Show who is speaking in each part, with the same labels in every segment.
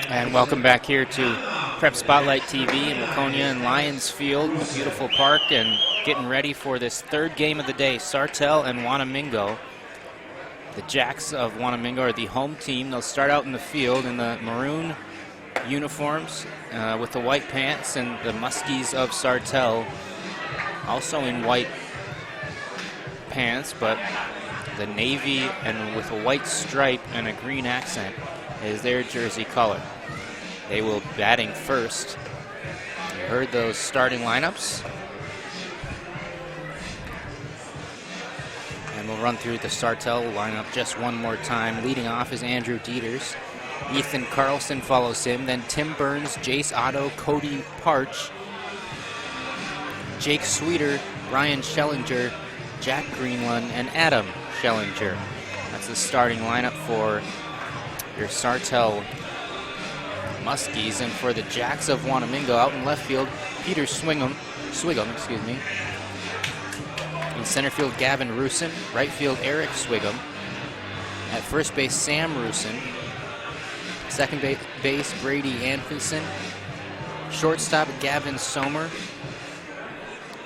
Speaker 1: And welcome back here to Prep Spotlight TV in Waconia and Lions Field, a beautiful park, and getting ready for this third game of the day, Sartell and Wanamingo. The Jacks of Wanamingo are the home team. They'll start out in the field in the maroon uniforms with the white pants, and the Muskies of Sartell also in white pants, but the navy and with a white stripe and a green accent is their jersey color. They will be batting first. You heard those starting lineups. And we'll run through the Sartell lineup just one more time. Leading off is Andrew Dieters. Ethan Carlson follows him. Then Tim Burns, Jace Otto, Cody Parch, Jake Sweeter, Ryan Schellinger, Jack Greenland, and Adam Schellinger. That's the starting lineup for your Sartell Muskies. And for the Jacks of Wanamingo, out in left field, Peter Swigum, excuse me. In center field, Gavin Rusin. Right field, Eric Swigum. At first base, Sam Rusin. Second base, Brady Anfinson. Shortstop, Gavin Somer.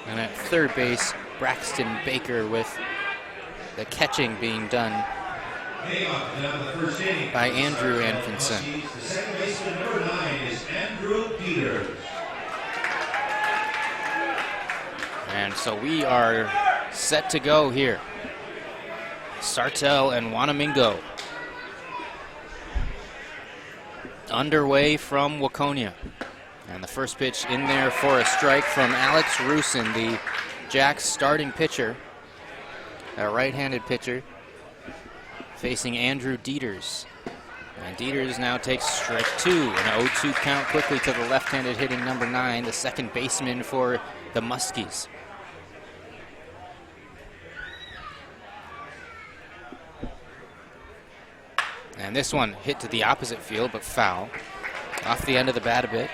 Speaker 1: And at third base, Braxton Baker, with the catching being done by Andrew Anfinson.
Speaker 2: The second baseman, number 9, is Andrew Dieters.
Speaker 1: And so we are set to go here. Sartell and Wanamingo underway from Waconia. And the first pitch in there for a strike from Alex Rusin, the Jacks starting pitcher, a right-handed pitcher, facing Andrew Dieters. And Dieters now takes strike two. An 0-2 count quickly to the left-handed hitting number 9, the second baseman for the Muskies. And this one hit to the opposite field, but foul. Off the end of the bat a bit.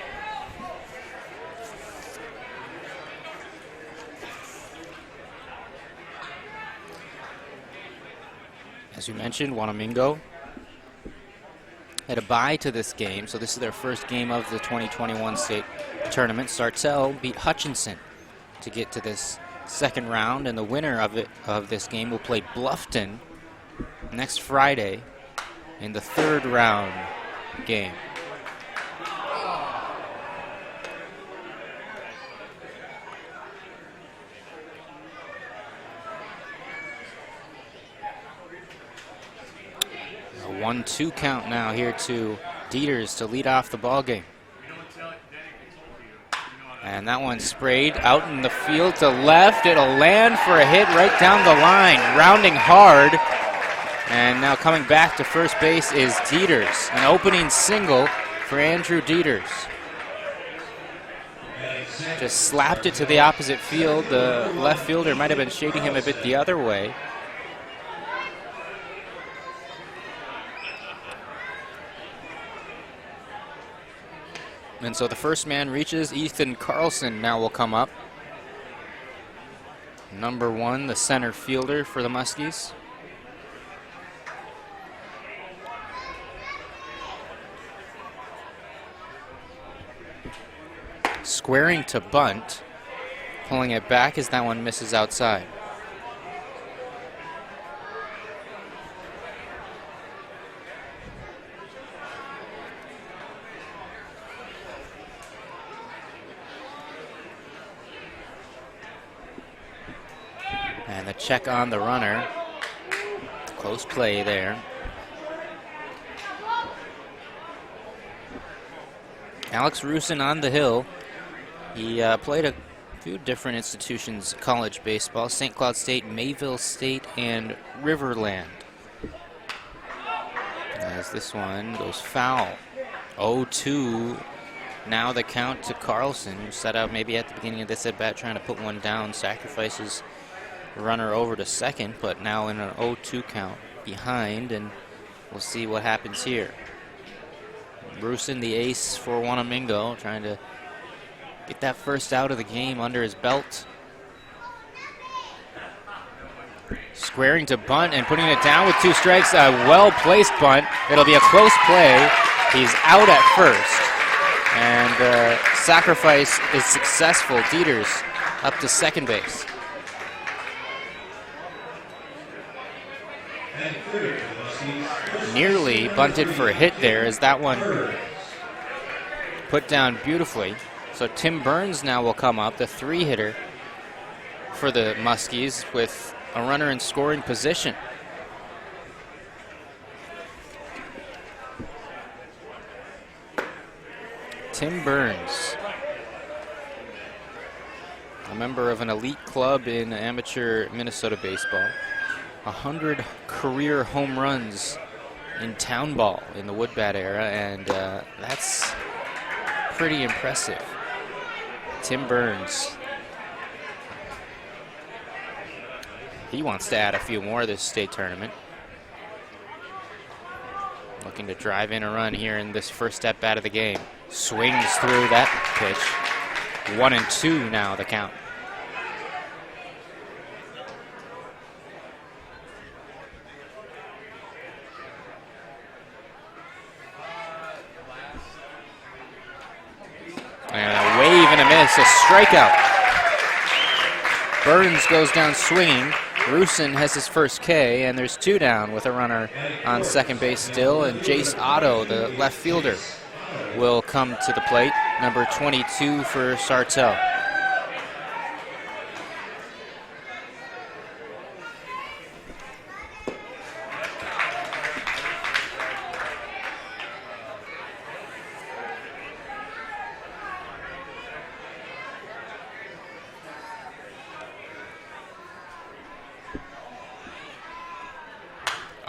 Speaker 1: As you mentioned, Wanamingo had a bye to this game, so this is their first game of the 2021 state tournament. Sartell beat Hutchinson to get to this second round, and the winner of this game will play Bluffton next Friday in the third round game. A 1-2 count now here to Dieters to lead off the ball game. And that one sprayed out in the field to left. It'll land for a hit right down the line, rounding hard. And now coming back to first base is Dieters. An opening single for Andrew Dieters. Just slapped it to the opposite field. The left fielder might have been shading him a bit the other way. And so the first man reaches. Ethan Carlson now will come up. Number 1, the center fielder for the Muskies. Squaring to bunt, pulling it back as that one misses outside. And the check on the runner. Close play there. Alex Rusin on the hill. He played a few different institutions, college baseball, St. Cloud State, Mayville State, and Riverland. As this one goes foul. 0-2. Now the count to Carlson, who set out maybe at the beginning of this at-bat trying to put one down, sacrifices the runner over to second, but now in an 0-2 count behind, and we'll see what happens here. Rusin, the ace for Wanamingo, trying to get that first out of the game under his belt. Squaring to bunt and putting it down with 2 strikes. A well-placed bunt. It'll be a close play. He's out at first. And sacrifice is successful. Dieters up to second base. Nearly bunted for a hit there as that one put down beautifully. So Tim Burns now will come up, the 3-hitter for the Muskies, with a runner in scoring position. Tim Burns, a member of an elite club in amateur Minnesota baseball. 100 career home runs in town ball in the Woodbat era, and that's pretty impressive. Tim Burns. He wants to add a few more this state tournament. Looking to drive in a run here in this first at bat of the game. Swings through that pitch. 1-2 now the count. And a wave and a miss, a strikeout. Burns goes down swinging. Rusin has his first K, and there's 2 down with a runner on second base still, and Jace Otto, the left fielder, will come to the plate, number 22 for Sartell.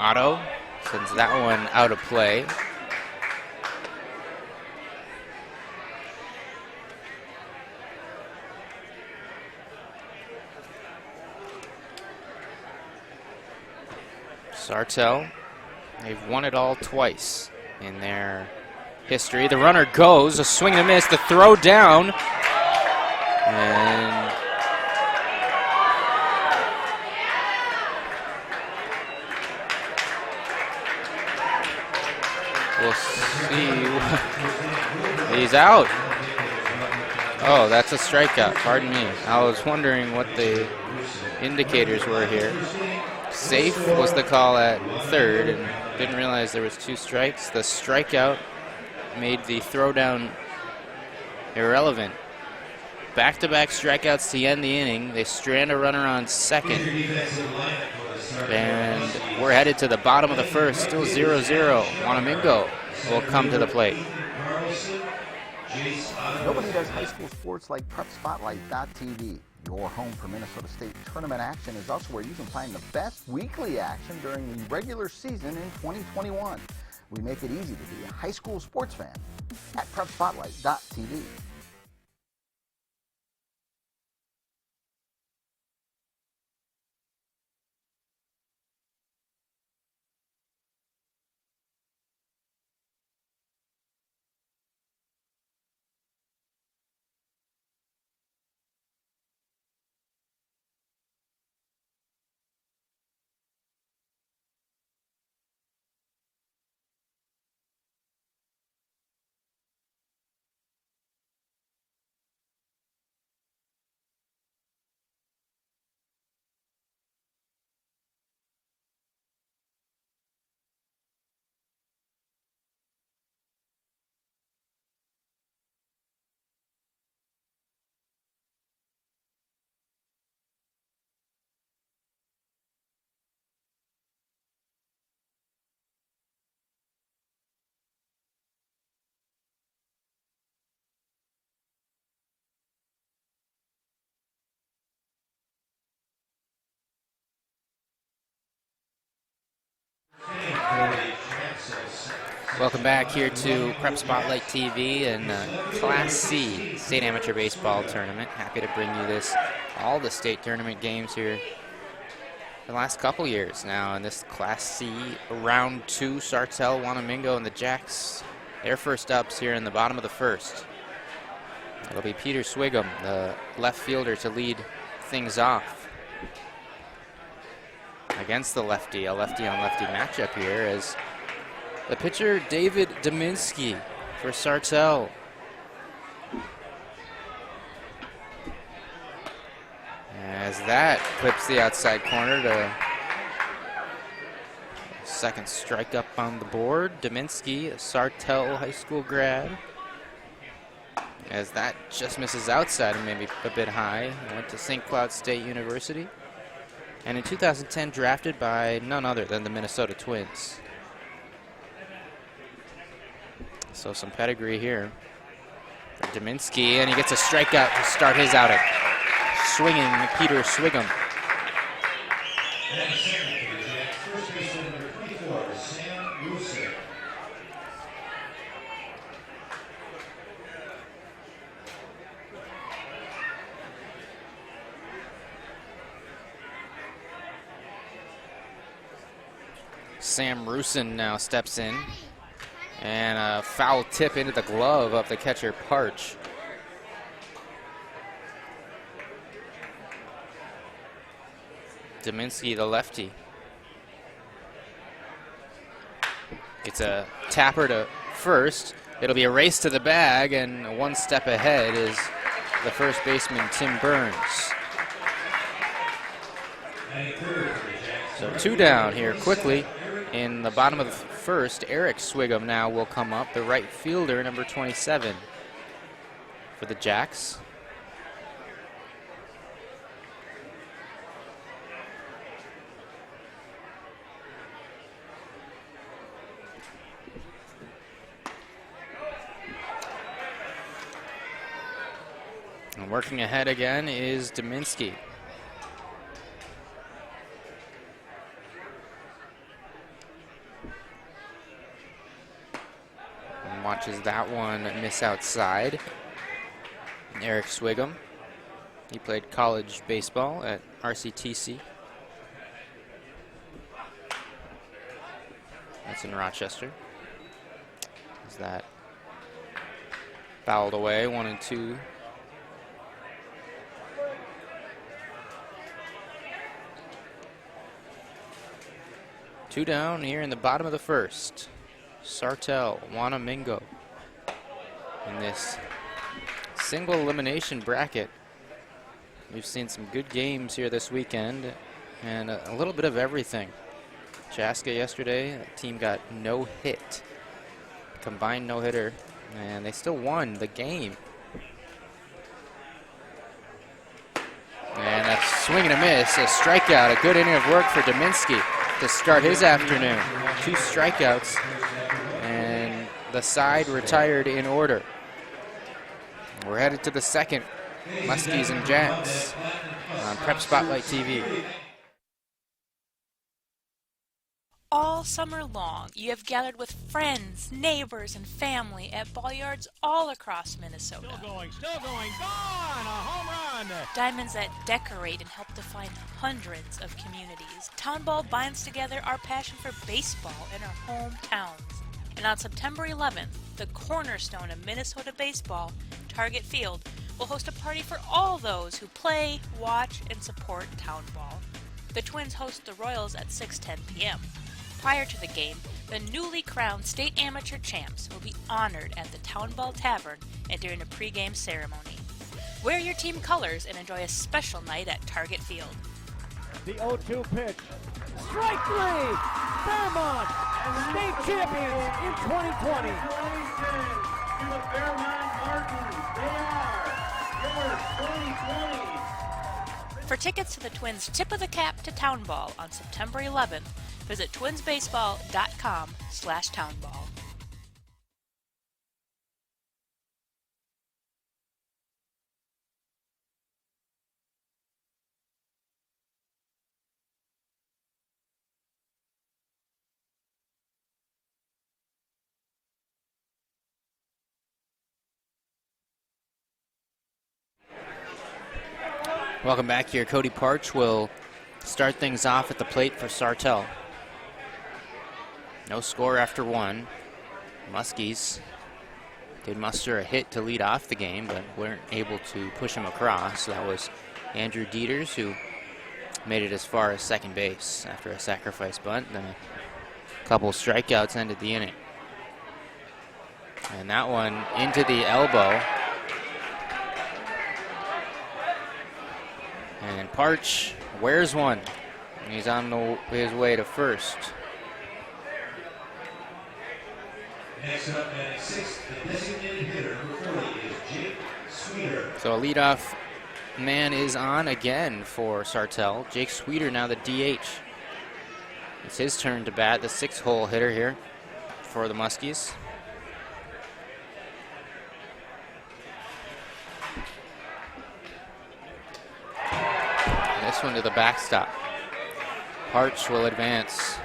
Speaker 1: Otto sends that one out of play. Sartell, they've won it all twice in their history. The runner goes, a swing and a miss, the throw down, and we'll see. He's out. Oh, that's a strikeout. Pardon me. I was wondering what the indicators were here. Safe was the call at third, and didn't realize there was 2 strikes. The strikeout made the throwdown irrelevant. Back-to-back strikeouts to end the inning. They strand a runner on second. And we're headed to the bottom of the first, still 0-0. Wanamingo will come to the plate.
Speaker 3: Nobody does high school sports like PrepSpotlight.tv. Your home for Minnesota State tournament action is also where you can find the best weekly action during the regular season in 2021. We make it easy to be a high school sports fan at PrepSpotlight.tv.
Speaker 1: Welcome back here to Prep Spotlight TV and Class C State Amateur Baseball Tournament. Happy to bring you all the state tournament games here for the last couple years now. In this Class C round 2, Sartell, Wanamingo, and the Jacks, their first ups here in the bottom of the first. It'll be Peter Swigum, the left fielder, to lead things off. against the lefty. A lefty-on-lefty matchup here as the pitcher, David Dominski for Sartell. As that clips the outside corner to second strike up on the board. Dominski, a Sartell High School grad. As that just misses outside and maybe a bit high. Went to St. Cloud State University. And in 2010 drafted by none other than the Minnesota Twins. So some pedigree here for Dominski, and he gets a strikeout to start his outing. Swinging Peter Swigum.
Speaker 2: And second for the Jacks, first baseman number 24, Sam Rusin.
Speaker 1: Sam Rusin now steps in. And a foul tip into the glove of the catcher, Parch. Dominski, the lefty. Gets a tapper to first. It'll be a race to the bag, and one step ahead is the first baseman, Tim Burns. So 2 down here quickly. In the bottom of the first, Eric Swigum now will come up, the right fielder, number 27 for the Jacks. And working ahead again is Dominski. And watches that one miss outside. Eric Swigum. He played college baseball at RCTC. That's in Rochester. Is that fouled away, 1-2. Two down here in the bottom of the first. Sartell, Wanamingo in this single elimination bracket. We've seen some good games here this weekend and a little bit of everything. Chaska yesterday, the team got no hit, combined no hitter, and they still won the game. And a swing and a miss, a strikeout, a good inning of work for Dominski to start his afternoon. 2 strikeouts, and the side retired in order. We're headed to the second, Muskies and Jacks on Prep Spotlight TV.
Speaker 4: All summer long, you have gathered with friends, neighbors, and family at ball yards all across Minnesota.
Speaker 5: Still going, gone! A home run!
Speaker 4: Diamonds that decorate and help define hundreds of communities. Town Ball binds together our passion for baseball in our hometowns. And on September 11th, the cornerstone of Minnesota baseball, Target Field, will host a party for all those who play, watch, and support Town Ball. The Twins host the Royals at 6:10 p.m. Prior to the game, the newly crowned state amateur champs will be honored at the Town Ball Tavern and during a pregame ceremony. Wear your team colors and enjoy a special night at Target Field.
Speaker 5: The 0-2 pitch. Strike 3! Fairmont, state champions in 2020.
Speaker 2: To the Fairmont Martins, they are your 2020.
Speaker 4: For tickets to the Twins' Tip of the Cap to Town Ball on September 11th, visit twinsbaseball.com/townball.
Speaker 1: Welcome back here. Cody Parch will start things off at the plate for Sartell. No score after 1. Muskies did muster a hit to lead off the game, but weren't able to push him across. That was Andrew Dieters, who made it as far as second base after a sacrifice bunt. Then a couple strikeouts ended the inning. And that one into the elbow. And Parch wears one. He's on his way to first.
Speaker 2: Next up at sixth, the designated hitter number 40 is Jake Sweeter.
Speaker 1: So a leadoff man is on again for Sartell. Jake Sweeter now the DH. It's his turn to bat, the 6-hole hitter here for the Muskies. This one to the backstop. Parch will advance.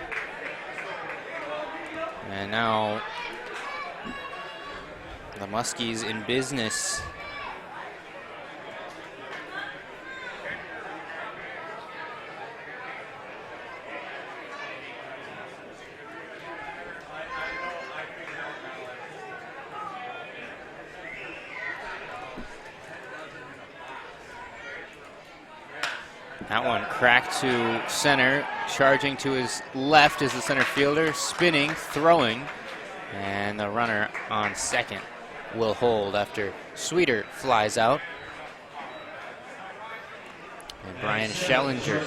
Speaker 1: And now the Muskies in business. That one cracked to center, charging to his left is the center fielder, spinning, throwing, and the runner on second will hold after Sweeter flies out. And Brian Schellinger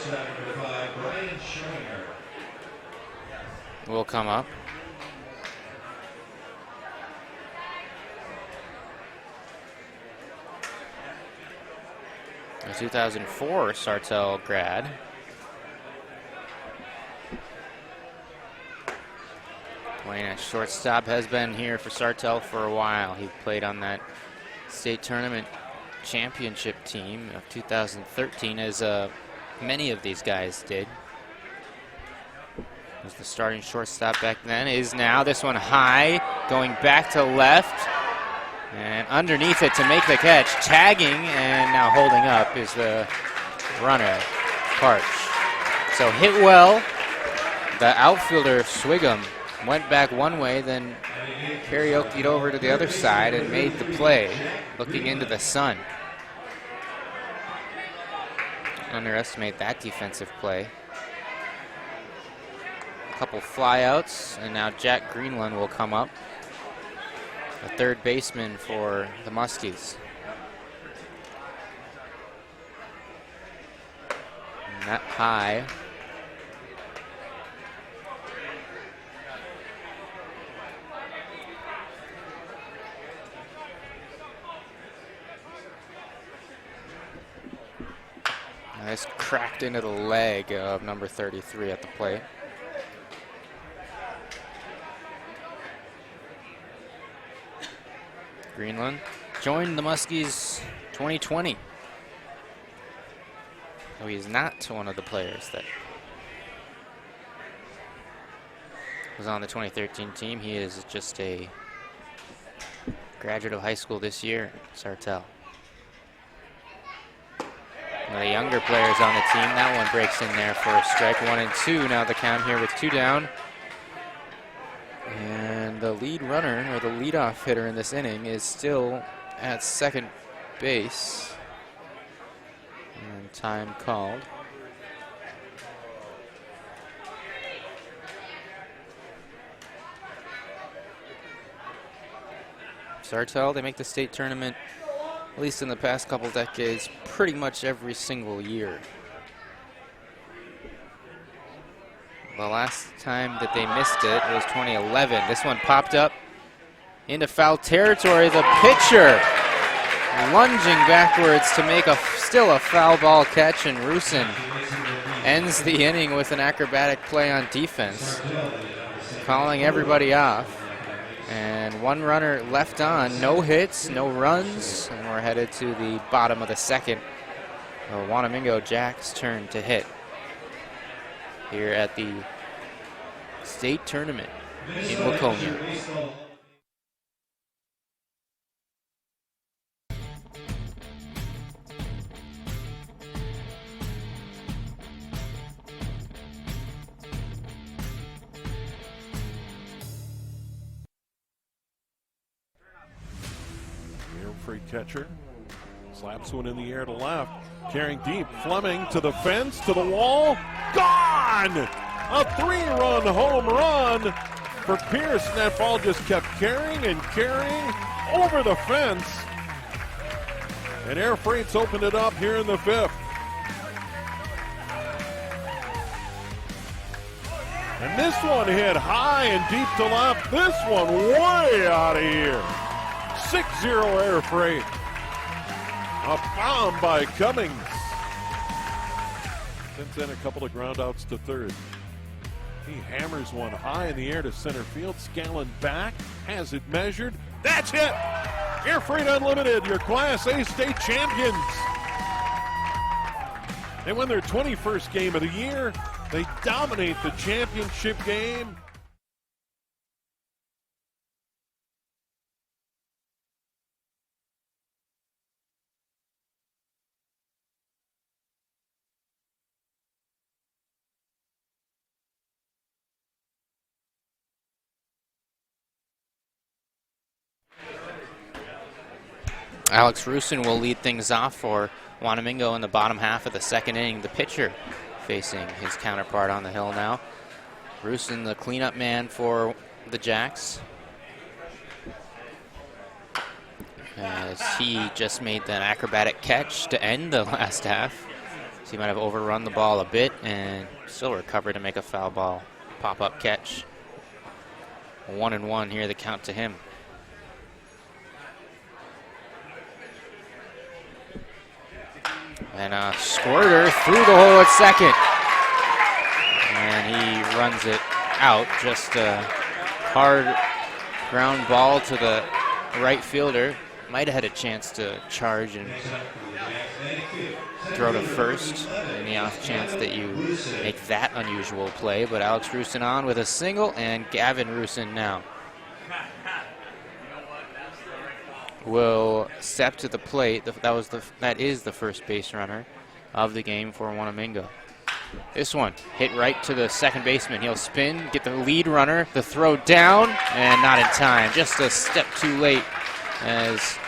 Speaker 1: will come up. A 2004 Sartell grad. Playing at shortstop, has been here for Sartell for a while. He played on that state tournament championship team of 2013, as many of these guys did. Was the starting shortstop back then, is now. This one high, going back to left. And underneath it to make the catch, tagging and now holding up is the runner, Parch. So hit well. The outfielder, Swigum, went back one way, then karaoke'd over to the other side and made the play, looking into the sun. Underestimate that defensive play. A couple flyouts, and now Jack Greenland will come up. The third baseman for the Muskies. And that high. This cracked into the leg of number 33 at the plate. Greenland joined the Muskies 2020. So he is not one of the players that was on the 2013 team. He is just a graduate of high school this year, Sartell. One of the younger players on the team. That one breaks in there for a strike, 1-2. Now the count here with 2 down. And the lead runner, or the leadoff hitter in this inning, is still at second base. And time called. Sartell, they make the state tournament, at least in the past couple decades, pretty much every single year. The last time that they missed it was 2011. This one popped up into foul territory. The pitcher lunging backwards to make still a foul ball catch, and Rusin ends the inning with an acrobatic play on defense, calling everybody off. And one runner left on, no hits, no runs, and we're headed to the bottom of the second. The Wanamingo Jacks turn to hit here at the state tournament in Waconia.
Speaker 6: Free catcher, Slaps one in the air to left. Carrying deep. Fleming to the fence, to the wall. Gone! A 3-run home run for Pierce. And that ball just kept carrying and carrying over the fence. And Air Freight's opened it up here in the 5th. And this one hit high and deep to left. This one way out of here. 6-0 Air Freight. A bomb by Cummings. Since then, a couple of ground outs to third. He hammers one high in the air to center field. Scallon back, has it measured. That's it! Air Freight Unlimited, your Class A state champions. They win their 21st game of the year. They dominate the championship game.
Speaker 1: Alex Rusin will lead things off for Wanamingo in the bottom half of the second inning. The pitcher facing his counterpart on the hill now. Rusin, the cleanup man for the Jacks, as he just made that acrobatic catch to end the last half. So he might have overrun the ball a bit and still recovered to make a foul ball pop-up catch. 1-1 here, the count to him. And a squirter through the hole at second. And he runs it out. Just a hard ground ball to the right fielder. Might have had a chance to charge and throw to first in the off chance that you make that unusual play. But Alex Rusin on with a single, and Gavin Rusin now will step to the plate. That is the first base runner of the game for Wanamingo. This one hit right to the second baseman. He'll spin, get the lead runner, the throw down, and not in time. Just a step too late as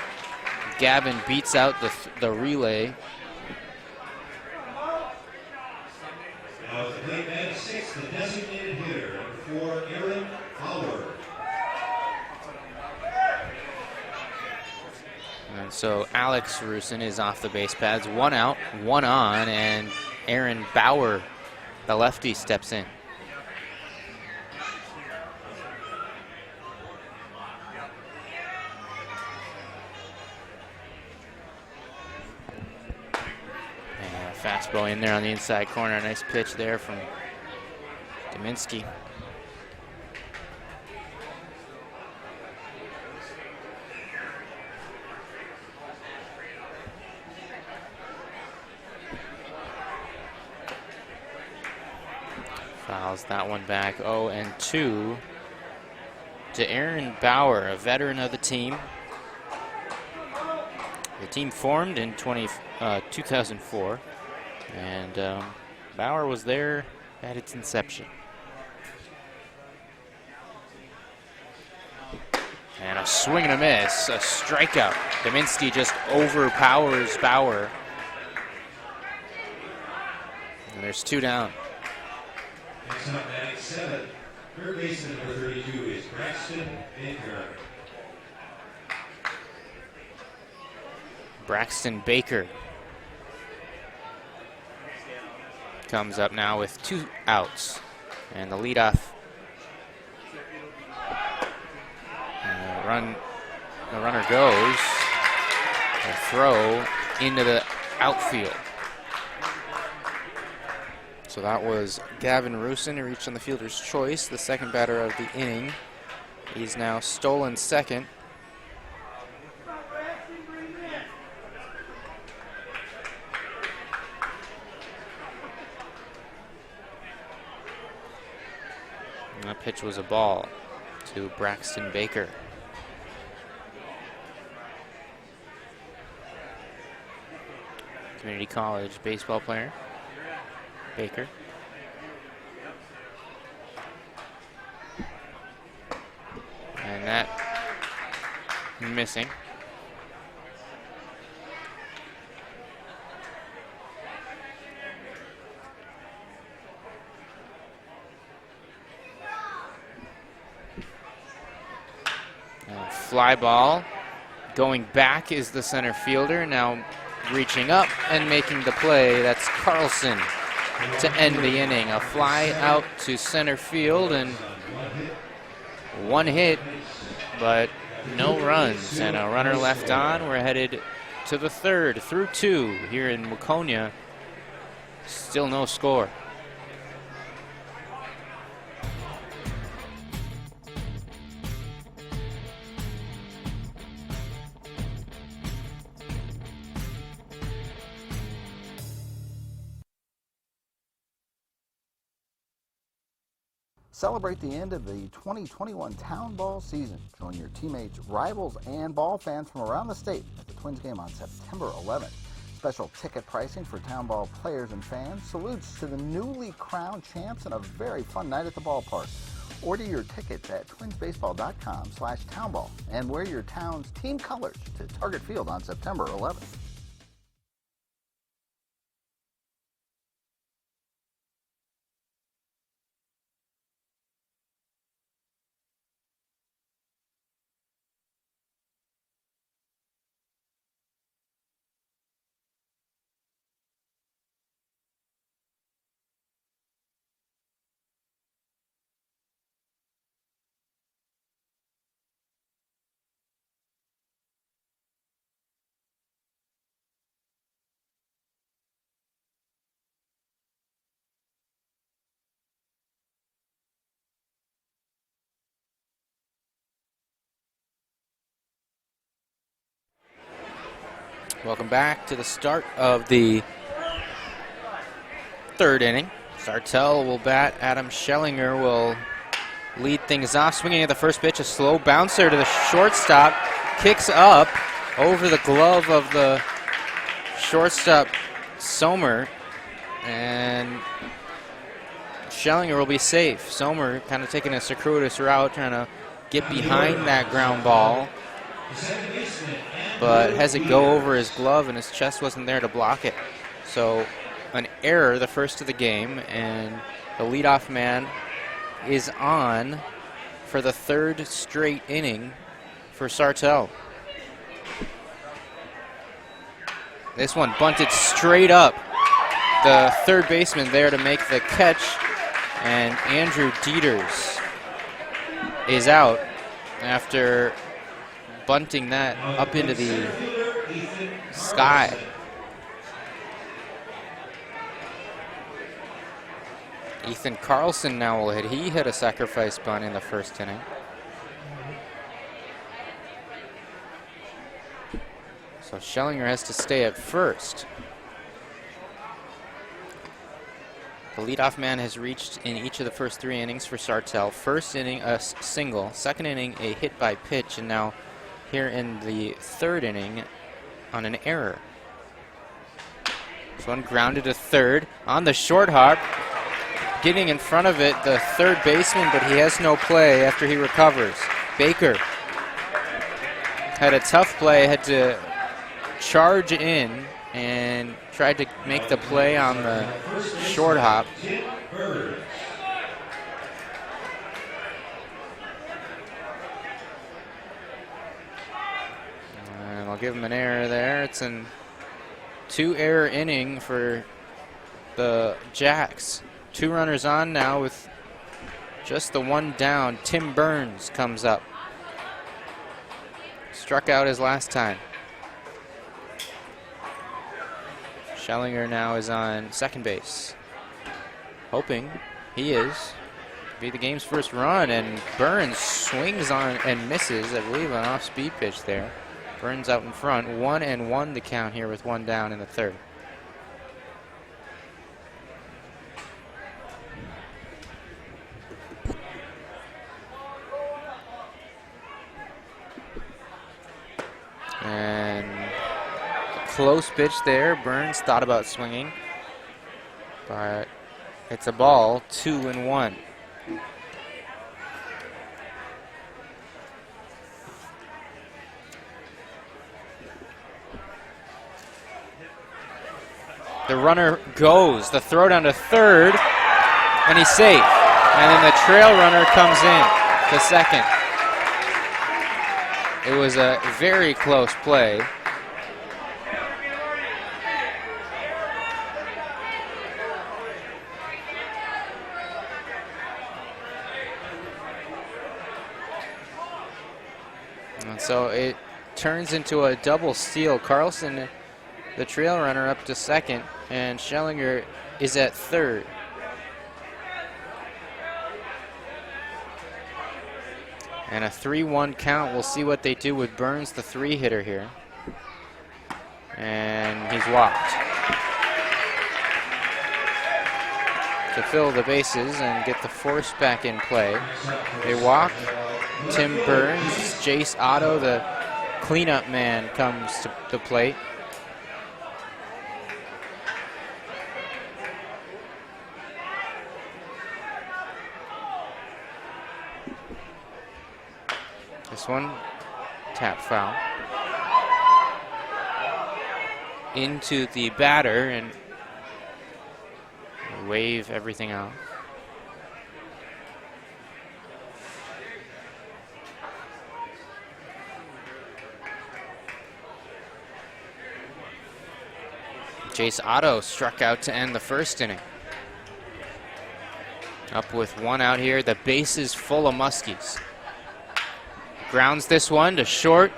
Speaker 1: Gavin beats out the relay.
Speaker 2: Now the plate man 6, the designated hitter, for Aaron Fowler.
Speaker 1: And so Alex Rusin is off the base pads. 1 out, 1 on, and Aaron Bauer, the lefty, steps in. And a fastball in there on the inside corner. Nice pitch there from Dominski. Fouls that one back. 0-2 to Aaron Bauer, a veteran of the team. The team formed in 2004, and Bauer was there at its inception. And a swing and a miss, a strikeout. Dominski just overpowers Bauer. And there's 2 down.
Speaker 2: Next up, batting 7, third baseman number 32 is Braxton Baker.
Speaker 1: Braxton Baker comes up now with 2 outs. And the leadoff the runner goes. A throw into the outfield. So that was Gavin Rusin, who reached on the fielder's choice, the second batter of the inning. He's now stolen second. And that pitch was a ball to Braxton Baker. Community college baseball player. Baker. And that missing. fly ball. Going back is the center fielder. Now reaching up and making the play. That's Carlson to end the inning. A fly out to center field and one hit, but no runs and a runner left on. We're headed to the third through 2 here in Waconia. Still no score.
Speaker 3: Celebrate the end of the 2021 Town Ball season. Join your teammates, rivals, and ball fans from around the state at the Twins game on September 11th. Special ticket pricing for Town Ball players and fans. Salutes to the newly crowned champs and a very fun night at the ballpark. Order your tickets at twinsbaseball.com/townball and wear your town's team colors to Target Field on September 11th.
Speaker 1: Welcome back to the start of the third inning. Sartell will bat. Adam Schellinger will lead things off. Swinging at the first pitch, a slow bouncer to the shortstop. Kicks up over the glove of the shortstop, Sommer. And Schellinger will be safe. Sommer kind of taking a circuitous route, trying to get behind that ground ball, but has it go over his glove and his chest wasn't there to block it. So an error, the first of the game, and the leadoff man is on for the third straight inning for Sartell. This one bunted straight up. The third baseman there to make the catch, and Andrew Dieters is out after bunting that up into the sky. Ethan Carlson now will hit. He hit a sacrifice bunt in the first inning. So Schellinger has to stay at first. The leadoff man has reached in each of the first 3 innings for Sartell. First inning, a single. Second inning, a hit by pitch. And now here in the third inning on an error. This one grounded to third on the short hop. Getting in front of it, the third baseman, but he has no play after he recovers. Baker had a tough play, had to charge in and tried to make the play on the short hop. And I'll give him an error there. It's a 2-error inning for the Jacks. 2 runners on now with just the 1 down. Tim Burns comes up. Struck out his last time. Schellinger now is on second base. Hoping he is. Be the game's first run, and Burns swings on and misses, I believe, an off-speed pitch there. Burns out in front. 1-1 to count here with 1 down in the third. And close pitch there. Burns thought about swinging, but it's a ball. 2-1. The runner goes. The throw down to third, and he's safe. And then the trail runner comes in to second. It was a very close play. And so it turns into a double steal. Carlson, the trail runner, up to second, and Schellinger is at third. And a 3-1 count. We'll see what they do with Burns, the 3-hitter here. And he's walked to fill the bases and get the force back in play. They walk. Tim Burns, Jace Otto, the cleanup man, comes to the plate. This one, tap foul. Into the batter and wave everything out. Jace Otto struck out to end the first inning. Up with one out here. The base is full of Muskies. Grounds this one to short.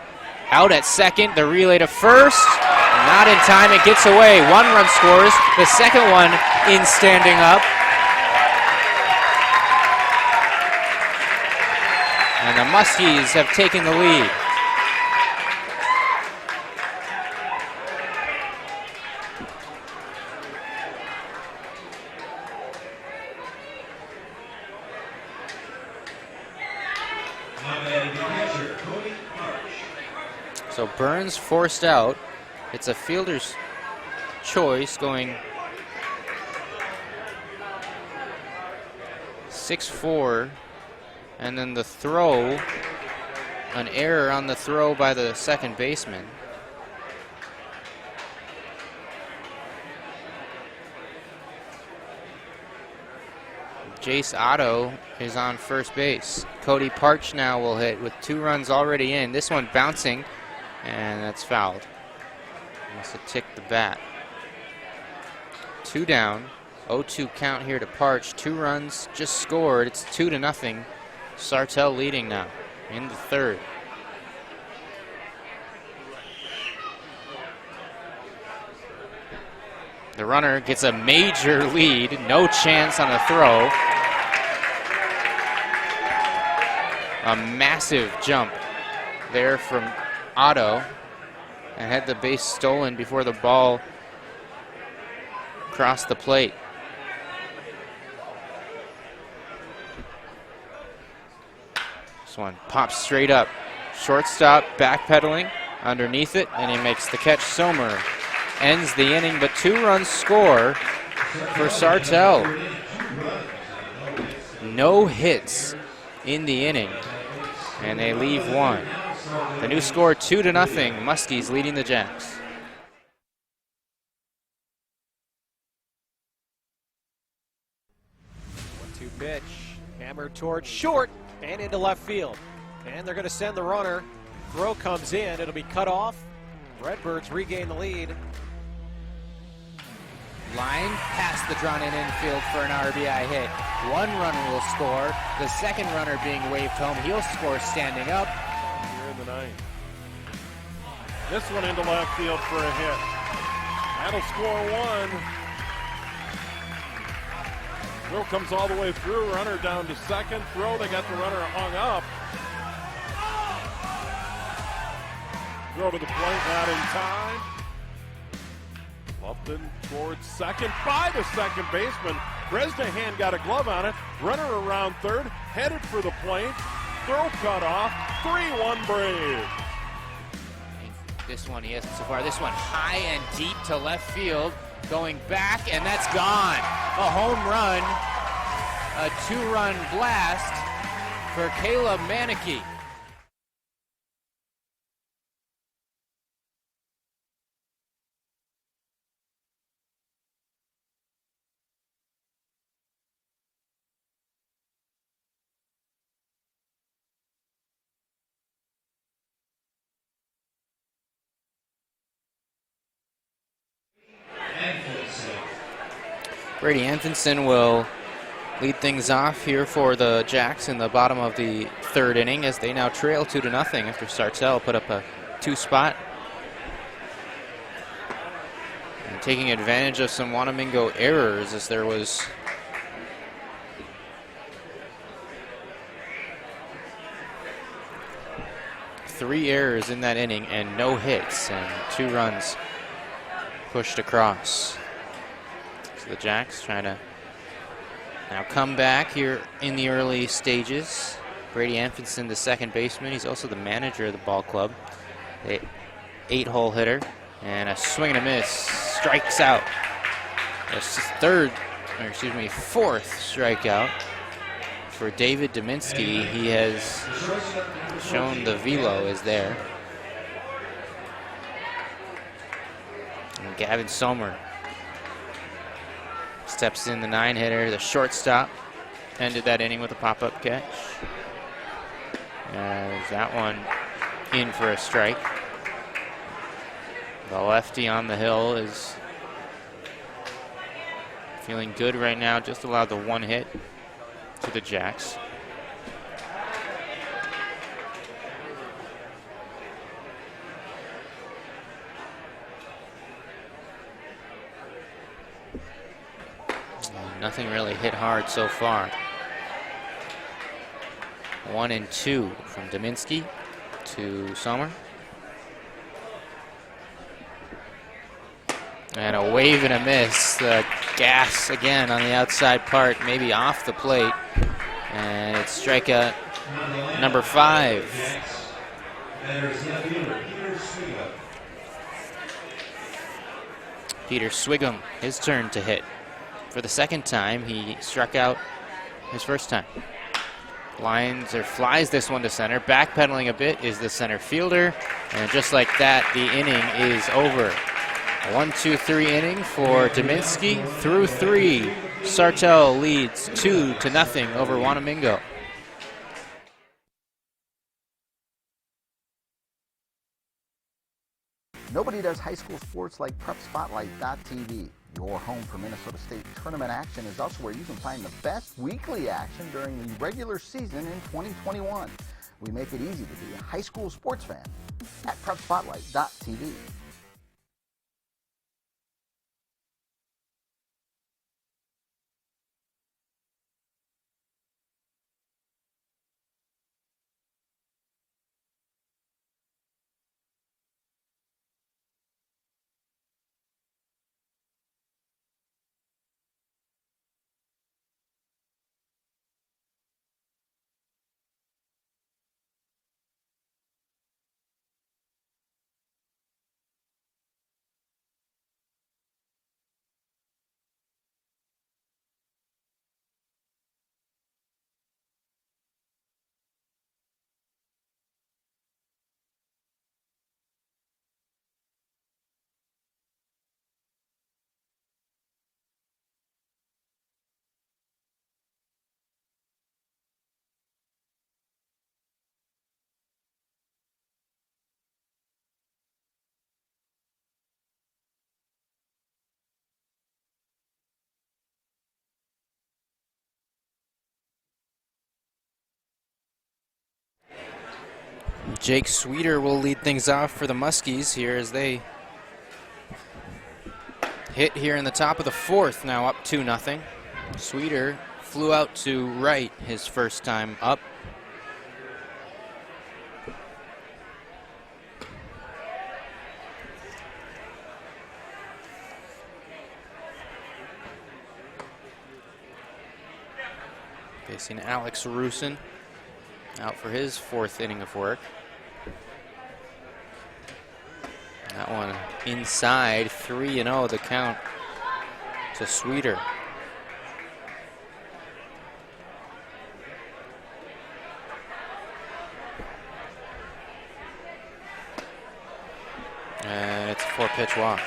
Speaker 1: Out at second. The relay to first. Not in time. It gets away. 1 run scores. The second one in standing up. And the Muskies have taken the lead. So Burns forced out. It's a fielder's choice, going 6-4. And then the throw, an error on the throw by the second baseman. Jace Otto is on first base. Cody Parch now will hit with 2 runs already in. This one bouncing, and that's fouled. Must have ticked the bat. 2 down. 0-2 count here to Parch. 2 runs just scored. It's 2-0. Sartell leading now in the third. The runner gets a major lead. No chance on a throw. A massive jump there from Otto, and had the base stolen before the ball crossed the plate. This one pops straight up. Shortstop backpedaling underneath it, and he makes the catch. Sommer ends the inning, but 2 runs score for Sartell. No hits in the inning, and they leave 1. The new score, 2-0. Muskies leading the Jacks.
Speaker 5: 1-2 pitch, hammered towards short and into left field. And they're going to send the runner. Throw comes in. It'll be cut off. Redbirds regain the lead.
Speaker 1: Line past the drawn-in infield for an RBI hit. 1 runner will score. The second runner being waved home. He'll score standing up.
Speaker 6: Here in the 9th. This one into left field for a hit. That'll score 1. Throw comes all the way through. Runner down to second. Throw, they got the runner hung up. Throw to the plate, not in time. Lupton towards second by the second baseman. Bresnahan got a glove on it. Runner around third, headed for the plate. Throw cut off. 3-1 Braves.
Speaker 1: This one he hasn't so far. This one high and deep to left field. Going back, and that's gone. A home run. A 2-run blast for Caleb Manicky. Brady Anfinson will lead things off here for the Jacks in the bottom of the third inning as they now trail 2-0 after Sartell put up a 2-spot. And taking advantage of some Wanamingo errors as there was three errors in that inning and no hits and 2 runs pushed across. So the Jacks trying to now come back here in the early stages. Brady Anfinson, the second baseman. He's also the manager of the ball club. A 8-hole hitter. And a swing and a miss. Strikes out. That's fourth strikeout for David Dominski. He has shown the velo is there. And Gavin Sommer steps in, the 9-hitter, the shortstop. Ended that inning with a pop-up catch. As that one in for a strike. The lefty on the hill is feeling good right now. Just allowed the 1 hit to the Jacks. Nothing really hit hard so far. 1 and 2 from Dominski to Sommer. And a wave and a miss. The gas again on the outside part, maybe off the plate. And it's strikeout number 5. Peter Swigum, his turn to hit. For the second time, he struck out his first time. Lines or flies this one to center. Backpedaling a bit is the center fielder. And just like that, the inning is over. A 1-2-3 inning for Dominski. Through 3, Sartell leads 2-0 over Wanamingo.
Speaker 3: Nobody does high school sports like PrepSpotlight.tv. Your home for Minnesota State tournament action is also where you can find the best weekly action during the regular season in 2021. We make it easy to be a high school sports fan at PrepSpotlight.tv.
Speaker 1: Jake Sweeter will lead things off for the Muskies here as they hit here in the top of the 4th, now up 2-0. Sweeter flew out to right his first time up. Facing Alex Rusin out for his 4th inning of work. That one inside, 3-0 the count to Sweeter. And it's a 4-pitch walk.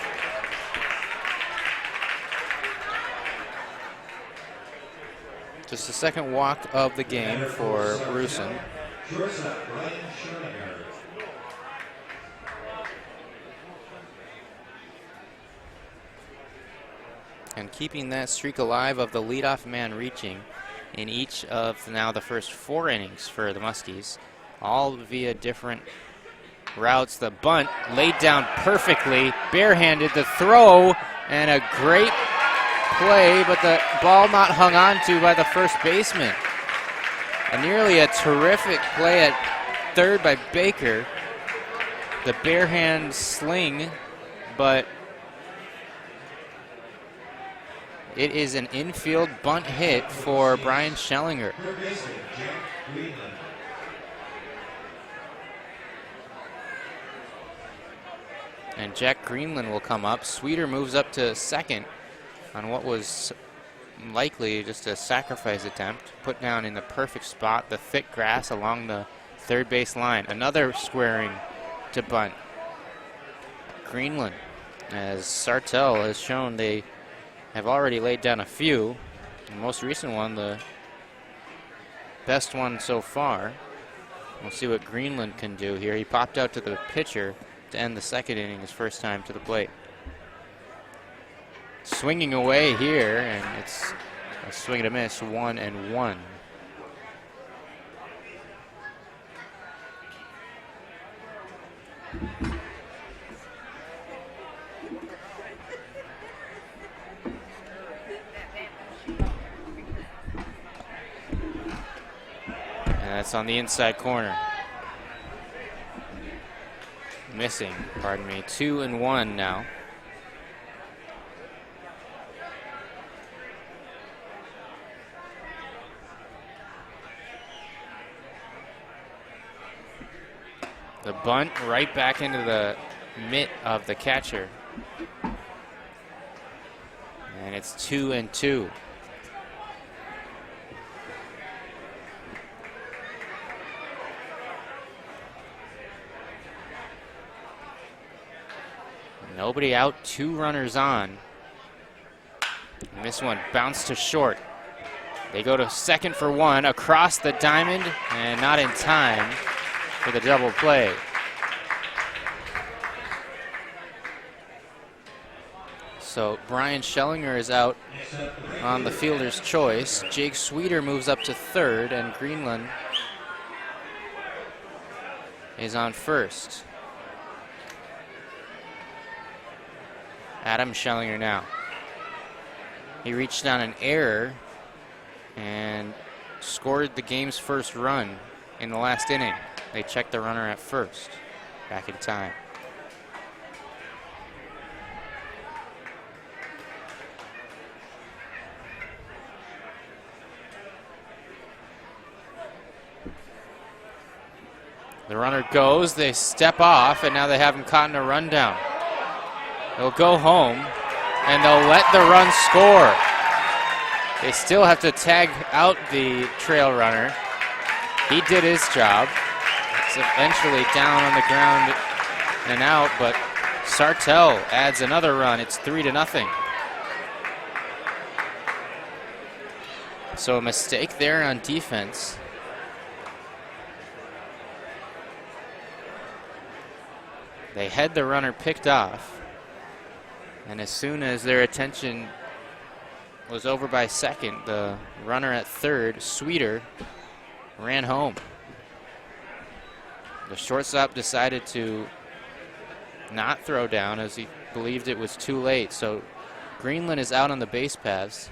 Speaker 1: Just the second walk of the game for Rusin. and keeping that streak alive of the leadoff man reaching in each of now the first 4 innings for the Muskies, all via different routes. The bunt laid down perfectly, barehanded the throw, and a great play, but the ball not hung on to by the first baseman. And nearly a terrific play at third by Baker. The barehand sling, but it is an infield bunt hit for Brian Schellinger.
Speaker 2: Third baseman, Jack Greenland.
Speaker 1: And Jack Greenland will come up. Sweeter moves up to second on what was likely just a sacrifice attempt, put down in the perfect spot, the thick grass along the third base line. Another squaring to bunt. Greenland, as Sartell has shown, they have already laid down a few. The most recent one, the best one so far. We'll see what Greenland can do here. He popped out to the pitcher to end the second inning, his first time to the plate. Swinging away here, and it's a swing and a miss, 1-1. And that's on the inside corner. Missing, pardon me, 2-1 now. The bunt right back into the mitt of the catcher. And it's 2-2. Nobody out, 2 runners on. And this one bounced to short. They go to second for 1 across the diamond, and not in time for the double play. So Brian Schellinger is out on the fielder's choice. Jake Sweeter moves up to third, and Greenland is on first. Adam Schellinger now. He reached on an error and scored the game's first run in the last inning. They checked the runner at first, back in time. The runner goes, they step off, and now they have him caught in a rundown. They'll go home, and they'll let the run score. They still have to tag out the trail runner. He did his job. It's eventually down on the ground and out, but Sartell adds another run. It's 3-0. So a mistake there on defense. They had the runner picked off. And as soon as their attention was over by second, the runner at third, Sweeter, ran home. The shortstop decided to not throw down as he believed it was too late. So Greenland is out on the base paths.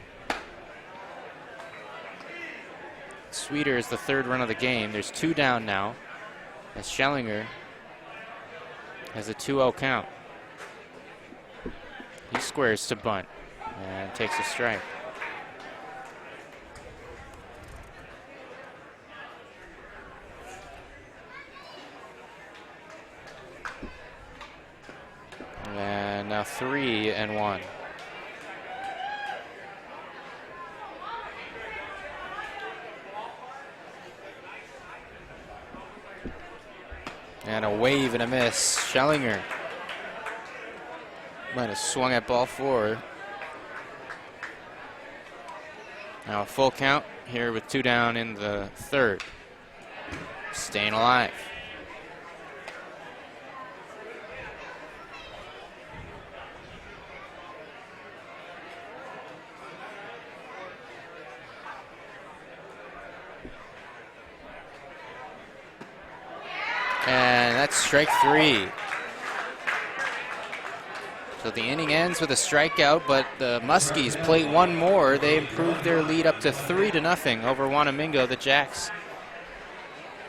Speaker 1: Sweeter is the third run of the game. There's 2 down now as Schellinger has a 2-0 count. He squares to bunt and takes a strike. And now 3-1. And a wave and a miss. Schellinger might have swung at ball 4. Now a full count here with 2 down in the third. Staying alive. That's strike 3. So the inning ends with a strikeout, but the Muskies play one more. They improve their lead up to 3-0 over Wanamingo. The Jacks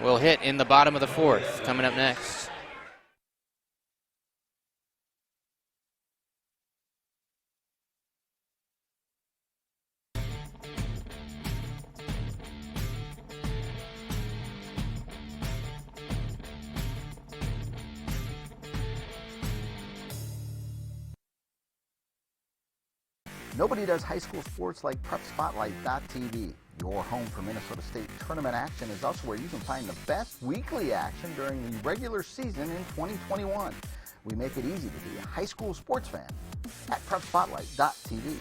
Speaker 1: will hit in the bottom of the 4th. Coming up next.
Speaker 3: Nobody does high school sports like PrepSpotlight.tv. Your home for Minnesota State tournament action is also where you can find the best weekly action during the regular season in 2021. We make it easy to be a high school sports fan at PrepSpotlight.tv.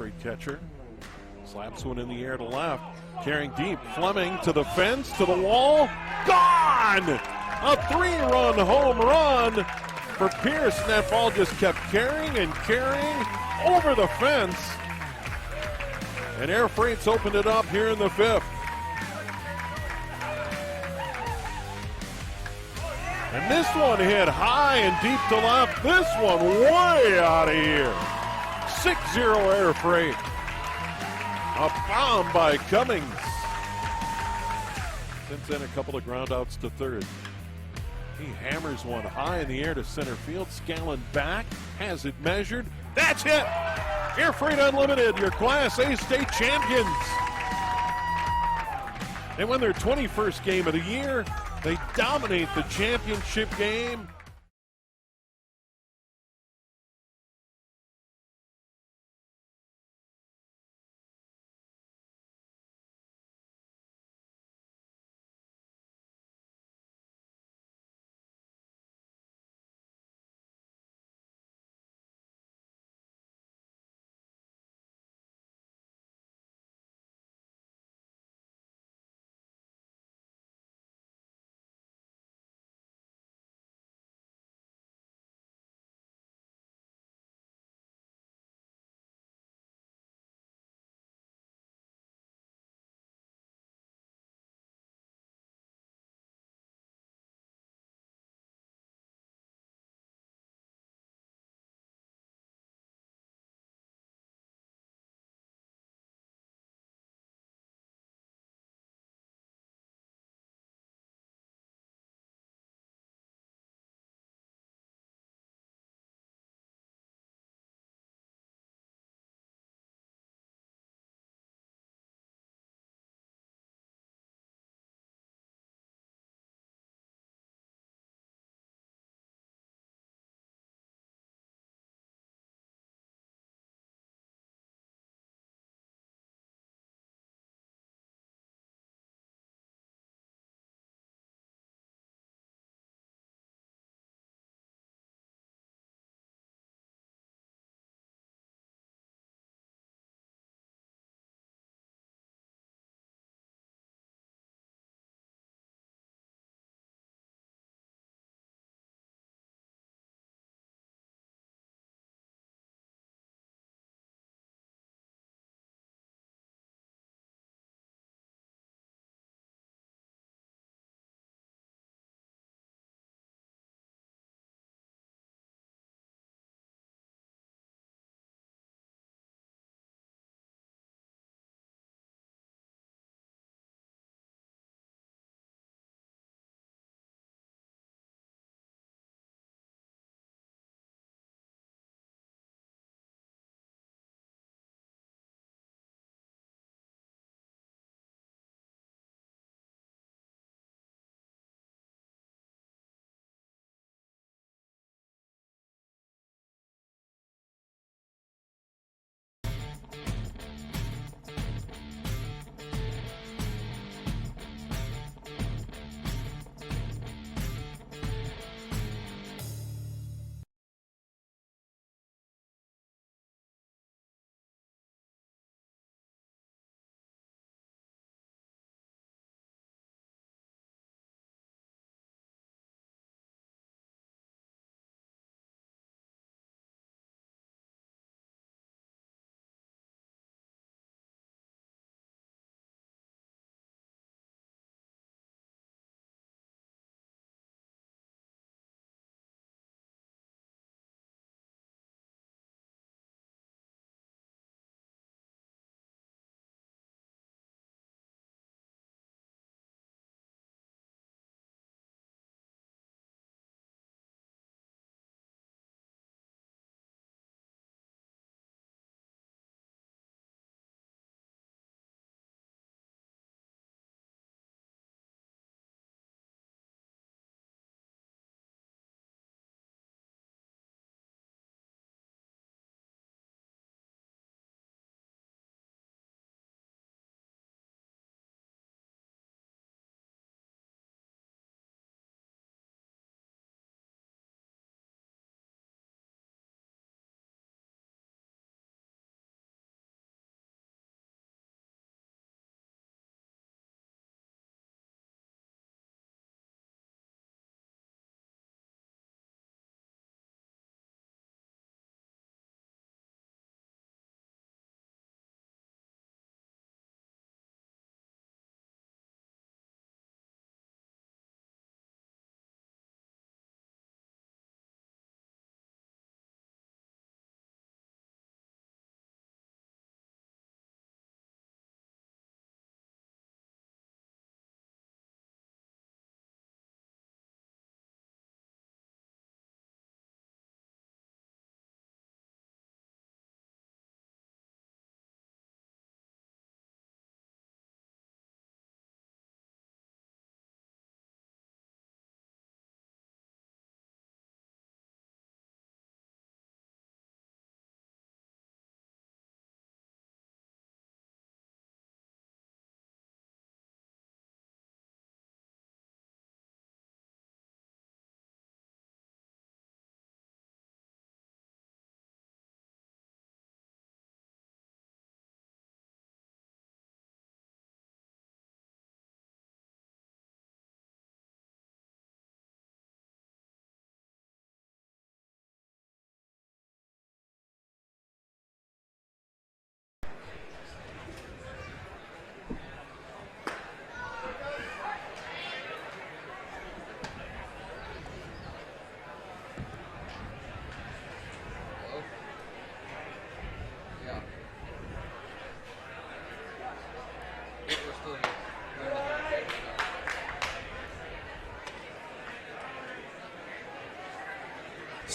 Speaker 6: freight catcher. Slaps one in the air to left. Carrying deep. Fleming to the fence, to the wall. Gone! A 3-run home run for Pierce. That ball just kept carrying and carrying over the fence. And Air Freight's opened it up here in the 5th. And this one hit high and deep to left. This one way out of here. 6-0 Air Freight. A bomb by Cummings. Since then, a couple of groundouts to third. He hammers one high in the air to center field. Scallon back, has it measured. That's it! Air Freight Unlimited, your Class A state champions. They win their 21st game of the year. They dominate the championship game.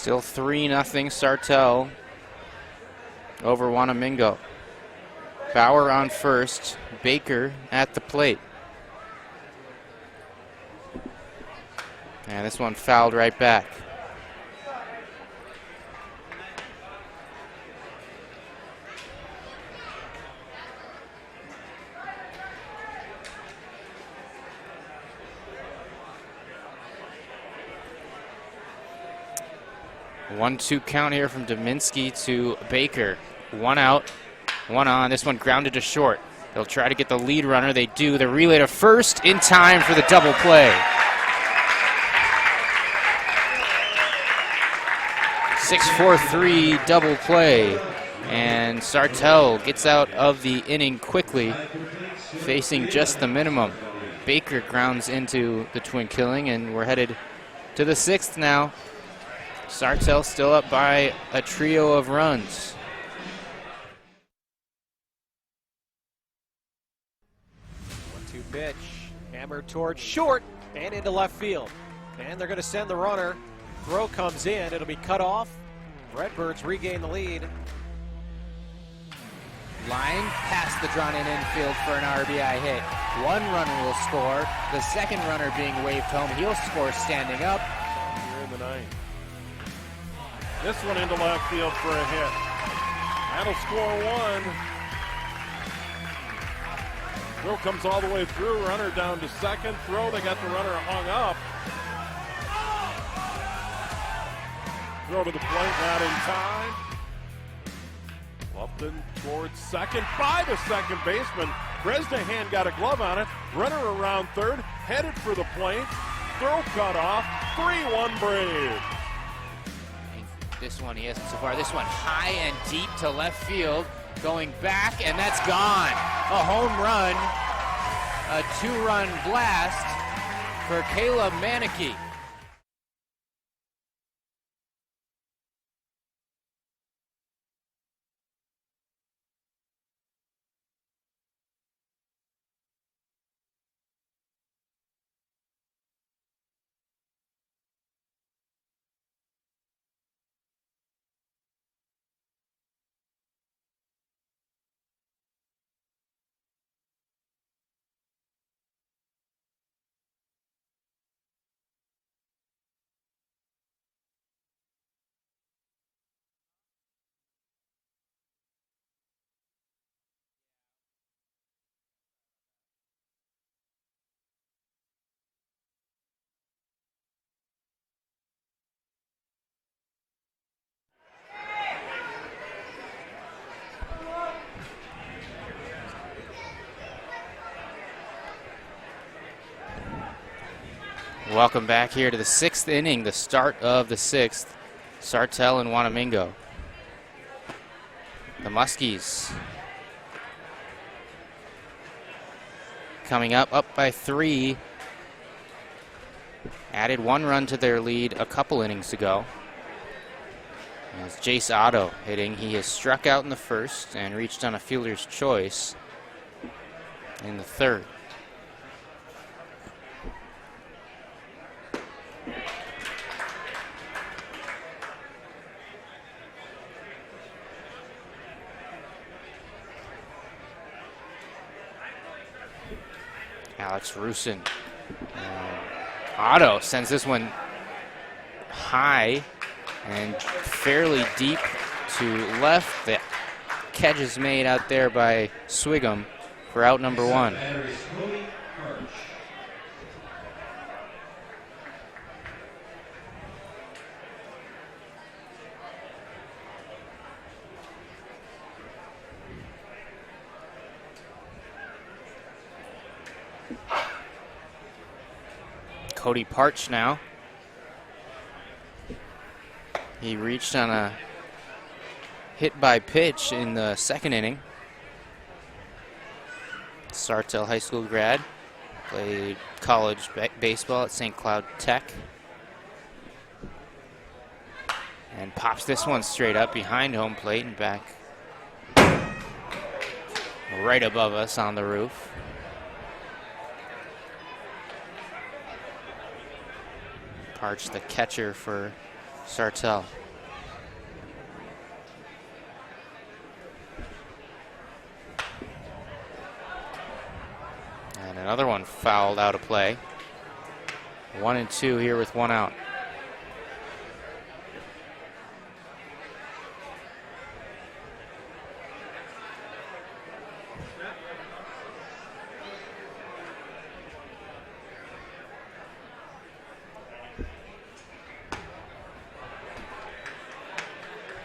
Speaker 1: Still 3-0 Sartell over Wanamingo. Bauer on first, Baker at the plate. And this one fouled right back. One-two count here from Dominski to Baker. One out, one on. This one grounded to short. They'll try to get the lead runner. They do. The relay to first in time for the double play. 6-4-3 double play. And Sartell gets out of the inning quickly, facing just the minimum. Baker grounds into the twin killing, and we're headed to the 6th now. Sartell still up by a trio of runs.
Speaker 5: One-two pitch, hammered towards short and into left field. And they're going to send the runner. Throw comes in, it'll be cut off. Redbirds regain the lead.
Speaker 1: Line past the drawn-in infield for an RBI hit. One runner will score. The second runner being waved home. He'll score standing up.
Speaker 6: Here in the 9th. This one into left field for a hit. That'll score one. Throw comes all the way through. Runner down to second. Throw, they got the runner hung up. Throw to the plate, not in time. Lupton towards second by the second baseman. Bresnahan got a glove on it. Runner around third, headed for the plate. Throw cut off. 3-1 Braves.
Speaker 1: This one he hasn't so far. This one high and deep to left field. Going back, and that's gone. A home run. A 2-run blast for Caleb Manicky. Welcome back here to the 6th inning, the start of the 6th. Sartell and Wanamingo. The Muskies coming up by 3. Added 1 run to their lead a couple innings ago. As Jace Otto hitting, he has struck out in the 1st and reached on a fielder's choice in the 3rd. Alex Rusin. Otto sends this one high and fairly deep to left. The catch is made out there by Swigum for out number 1. Cody Parch now. He reached on a hit by pitch in the 2nd inning. Sartell High School grad. Played college baseball at St. Cloud Tech. And pops this one straight up behind home plate and back right above us on the roof. Parch, the catcher for Sartell. And another one fouled out of play. 1-2 here with one out.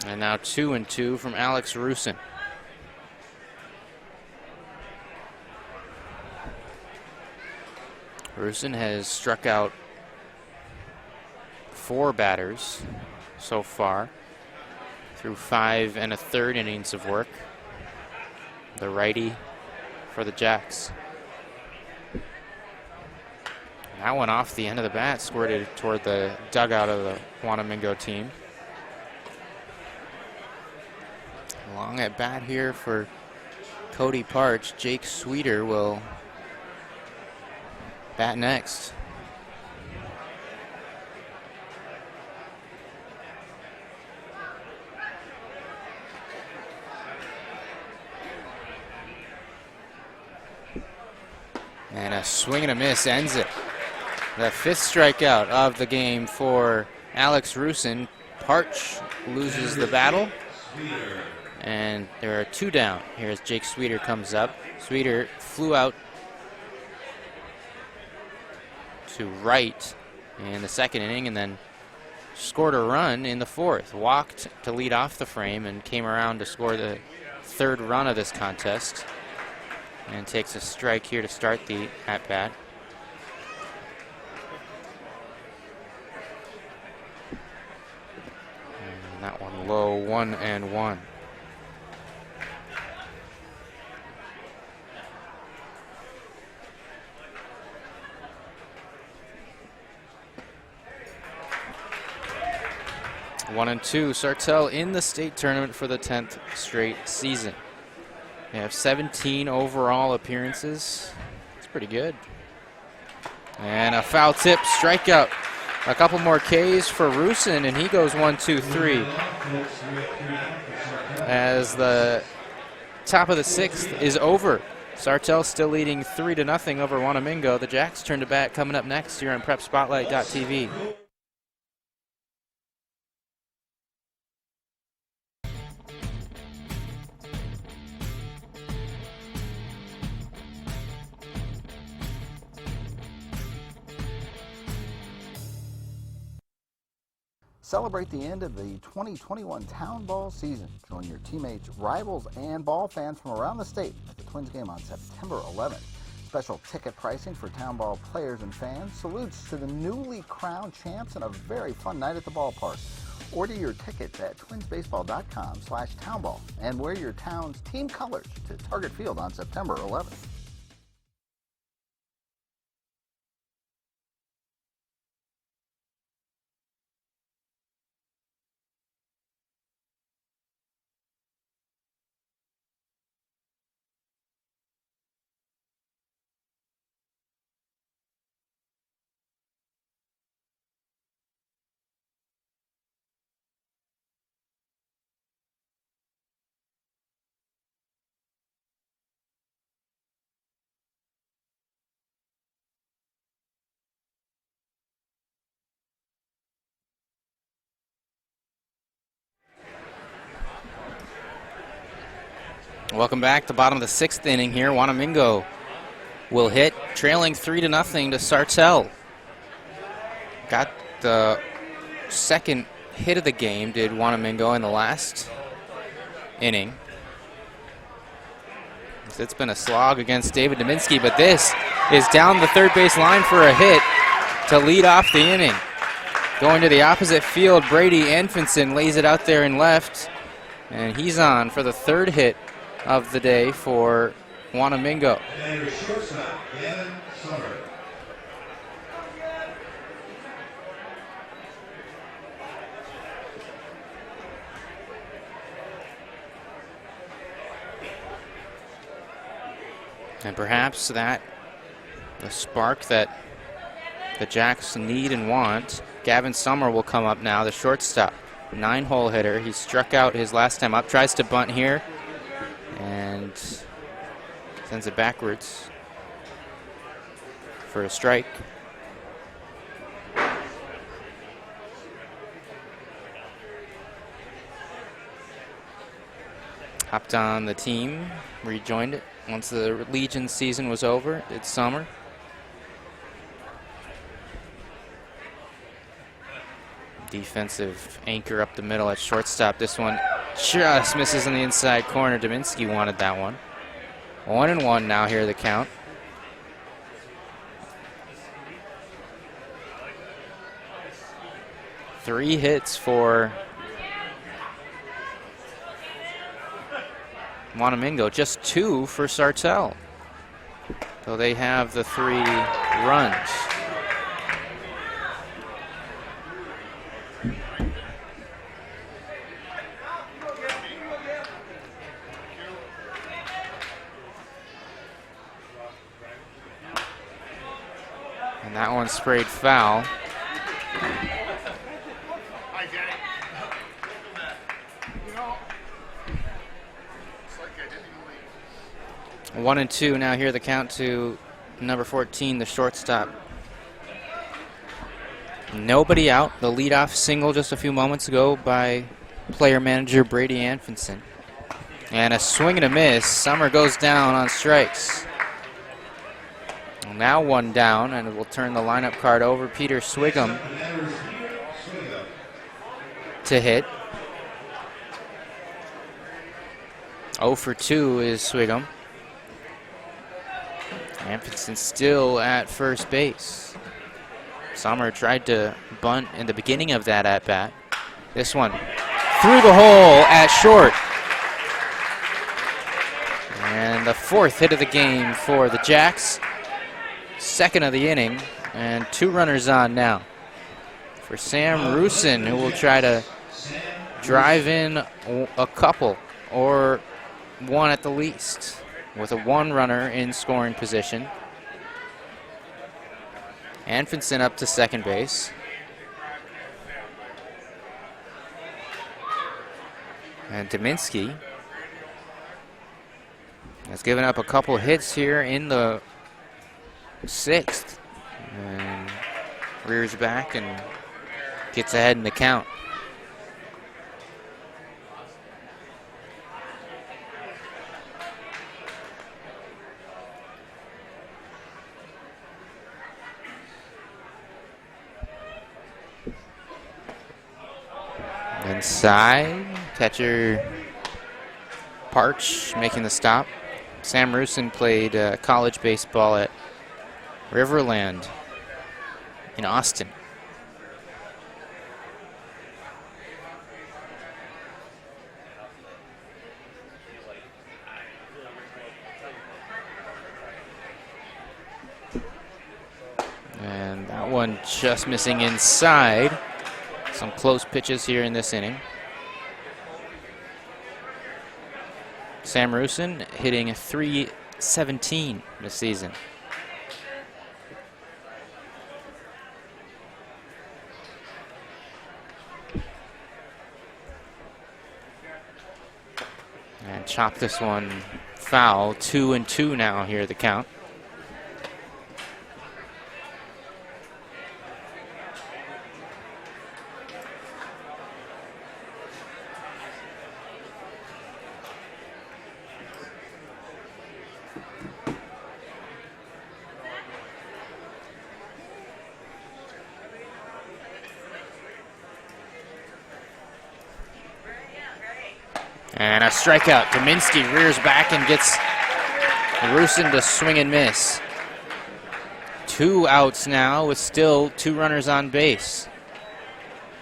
Speaker 1: And now 2-2 from Alex Rusin. Rusin has struck out 4 batters so far through 5 1/3 innings of work. The righty for the Jacks. That one off the end of the bat, squirted toward the dugout of the Wanamingo team. Long at bat here for Cody Parch. Jake Sweeter will bat next. And a swing and a miss ends it. The 5th strikeout of the game for Alex Rusin. Parch loses the battle. And there are 2 down here as Jake Sweeter comes up. Sweeter flew out to right in the 2nd inning and then scored a run in the 4th. Walked to lead off the frame and came around to score the 3rd run of this contest. And takes a strike here to start the at-bat. And that one low, 1-1. One and two. Sartell in the state tournament for the 10th straight season. They have 17 overall appearances. It's pretty good. And a foul tip strikeout. A couple more Ks for Rusin, and he goes 1-2-3. As the top of the 6th is over. Sartell still leading 3-0 over Wanamingo. The Jacks turn to bat coming up next here on PrepSpotlight.tv.
Speaker 3: Celebrate the end of the 2021 Town Ball season. Join your teammates, rivals, and ball fans from around the state at the Twins game on September 11th. Special ticket pricing for Town Ball players and fans. Salutes to the newly crowned champs and a very fun night at the ballpark. Order your tickets at twinsbaseball.com/townball and wear your town's team colors to Target Field on September 11th.
Speaker 1: Welcome back to bottom of the 6th inning here. Wanamingo will hit, trailing 3-0 to Sartell. Got the 2nd hit of the game, did Wanamingo in the last inning. It's been a slog against David Dominski, but this is down the 3rd base line for a hit to lead off the inning. Going to the opposite field, Brady Anfinson lays it out there in left, and he's on for the 3rd hit of the day for Wanamingo. And perhaps that the spark that the Jacks need and want. Gavin Summer will come up now, the shortstop. 9-hole hitter. He struck out his last time up. Tries to bunt here and sends it backwards for a strike. Hopped on the team, rejoined it once the Legion season was over. It's Summer. Defensive anchor up the middle at shortstop. This one just misses in the inside corner. Dominski wanted that one. 1-1 now here, the count. Three hits for Wanamingo, just 2 for Sartell. So they have the 3 runs. And that one sprayed foul. One and 2 now here, the count to number 14, the shortstop. Nobody out. The leadoff single just a few moments ago by player manager Brady Anfinson. And a swing and a miss. Summer goes down on strikes. Now 1 down, and we'll turn the lineup card over. Peter Swigum to hit. 0 for 2 is Swigum. Anfinson still at first base. Summer tried to bunt in the beginning of that at-bat. This one through the hole at short. And the 4th hit of the game for the Jacks. 2nd of the inning, and 2 runners on now for Sam Rusin, who will try to drive in a couple or 1 at the least with a 1 runner in scoring position. Anfinson up to second base. And Dominski has given up a couple hits here in the 6th, and rears back and gets ahead in the count. Inside, catcher Parch making the stop. Sam Rusin played college baseball at Riverland in Austin. And that one just missing inside. Some close pitches here in this inning. Sam Rusin hitting .317 this season. And chop this one foul. 2-2 now here, the count. And a strikeout. Dominski rears back and gets Rusin to swing and miss. 2 outs now with still 2 runners on base.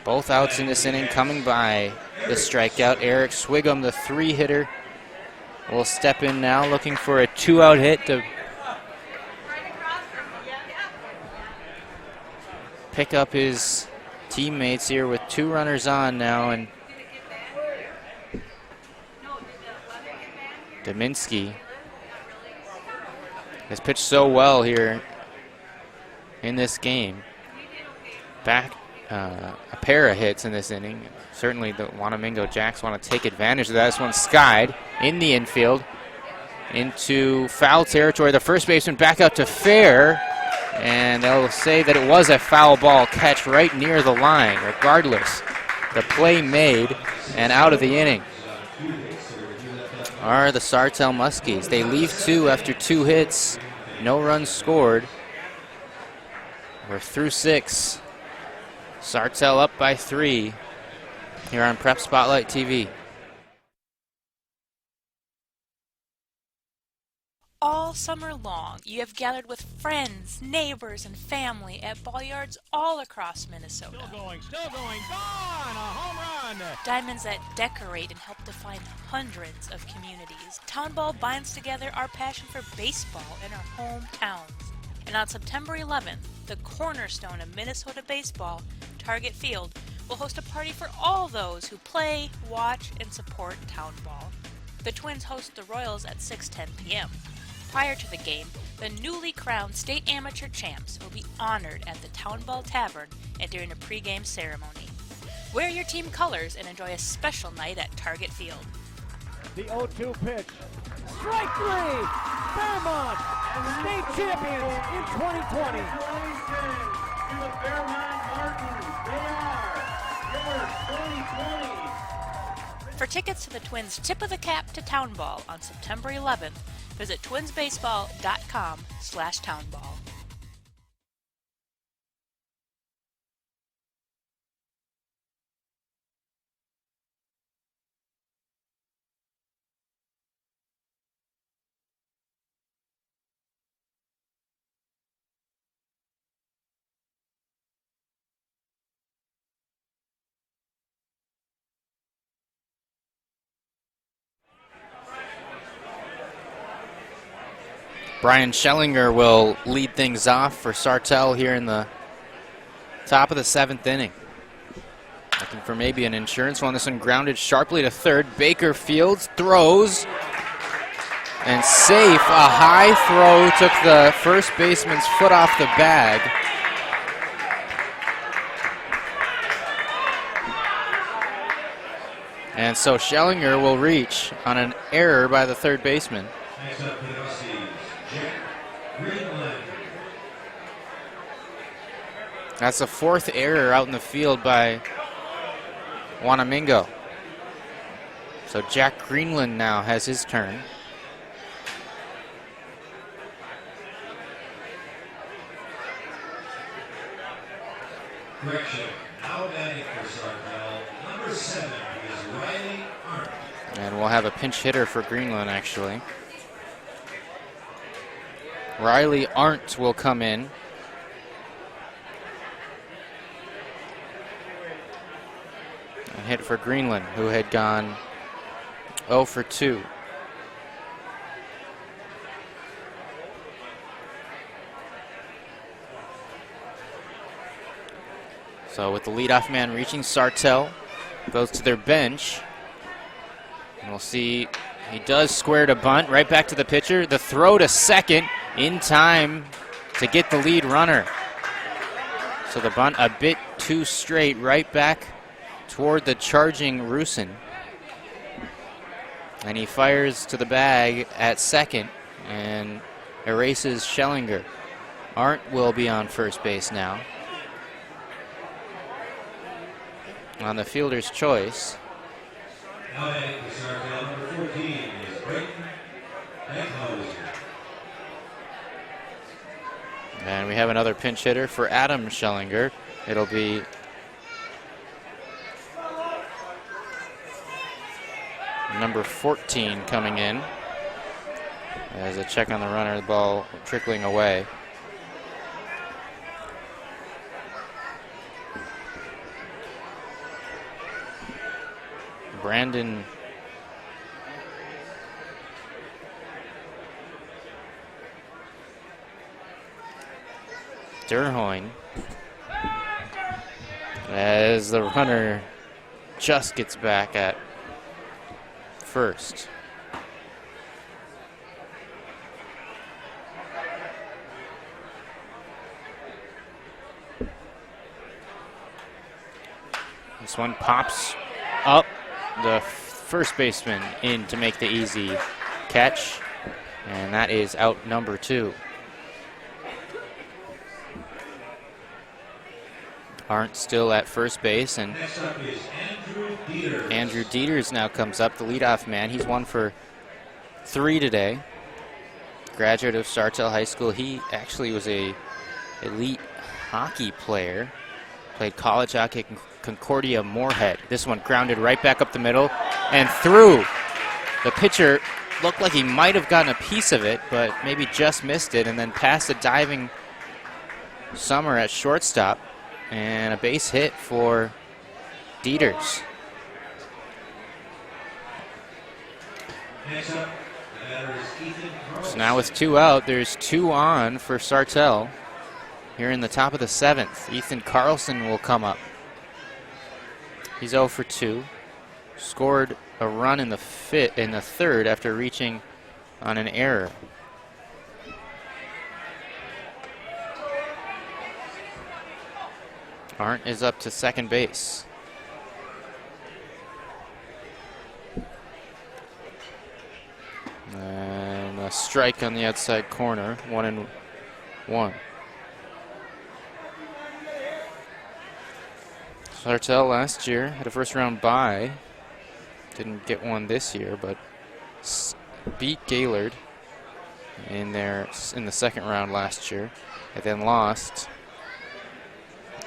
Speaker 1: Both outs in this inning coming by the strikeout. Eric Swigum, the 3-hitter, will step in now looking for a 2-out hit to pick up his teammates here with 2 runners on now. And Dominski has pitched so well here in this game. Back a pair of hits in this inning. Certainly the Wanamingo Jacks want to take advantage of that. This one's skied in the infield into foul territory. The first baseman back up to fair, and they'll say that it was a foul ball catch right near the line. Regardless, the play made and out of the inning are the Sartell Muskies. They leave 2 after 2 hits. No runs scored. We're through 6. Sartell up by 3 here on Prep Spotlight TV.
Speaker 4: All summer long, you have gathered with friends, neighbors, and family at ball yards all across Minnesota.
Speaker 5: Still going, gone! A home run!
Speaker 4: Diamonds that decorate and help define hundreds of communities. Town Ball binds together our passion for baseball in our hometowns. And on September 11th, the cornerstone of Minnesota baseball, Target Field, will host a party for all those who play, watch, and support Town Ball. The Twins host the Royals at 6:10 p.m. Prior to the game, the newly crowned state amateur champs will be honored at the Town Ball Tavern and during a pregame ceremony. Wear your team colors and enjoy a special night at Target Field.
Speaker 5: The 0-2 pitch. Strike 3! Fairmont, state champions in 2020.
Speaker 2: To the Fairmont Martins. They are your 2020.
Speaker 4: For tickets to the Twins' Tip of the Cap to Town Ball on September 11th, visit twinsbaseball.com/townball.
Speaker 1: Brian Schellinger will lead things off for Sartell here in the top of the 7th inning. Looking for maybe an insurance one. This one grounded sharply to third. Baker Fields throws and safe. A high throw took the first baseman's foot off the bag. And so Schellinger will reach on an error by the third baseman.
Speaker 2: Next up for the Muskies, Jack Greenland.
Speaker 1: That's the 4th error out in the field by Wanamingo. So Jack Greenland now has his turn.
Speaker 2: Correction. Now batting for Sartell, number 7 is Riley Arndt.
Speaker 1: And we'll have a pinch hitter for Greenland, actually. Riley Arndt will come in. And hit for Greenland, who had gone 0 for 2. So with the leadoff man reaching, Sartell goes to their bench. And we'll see, he does square to bunt, right back to the pitcher. The throw to second in time to get the lead runner. So the bunt a bit too straight, right back toward the charging Rusin. And he fires to the bag at second and erases Schellinger. Arndt will be on first base now. On the fielder's choice.
Speaker 2: Now batting for Sartell, number 14 is Brayton Benkhauser.
Speaker 1: And we have another pinch hitter for Adam Schellinger. It'll be number 14 coming in. As a check on the runner, the ball trickling away. Brandon Derhoin, as the runner just gets back at first. one pops up. The first baseman in to make the easy catch. And that is out number 2. Arndt still at first base, and
Speaker 2: Next up is Andrew Dieters.
Speaker 1: Andrew Dieters now comes up, the leadoff man. He's 1 for 3 today. Graduate of Sartell High School. He actually was a elite hockey player. Played college hockey at Concordia Moorhead. This one grounded right back up the middle and through. The pitcher looked like he might have gotten a piece of it, but maybe just missed it, and then past a diving Summer at shortstop. And a base hit for Dieters.
Speaker 2: Next up, the batter is Ethan Carlson.
Speaker 1: So now with 2 out, there's 2 on for Sartell. Here in the top of the 7th, Ethan Carlson will come up. He's 0 for 2. Scored a run in the 3rd after reaching on an error. Arndt is up to second base. And a strike on the outside corner, 1-1. Sartell last year had a first round bye. Didn't get one this year, but beat Gaylord in the 2nd round last year, and then lost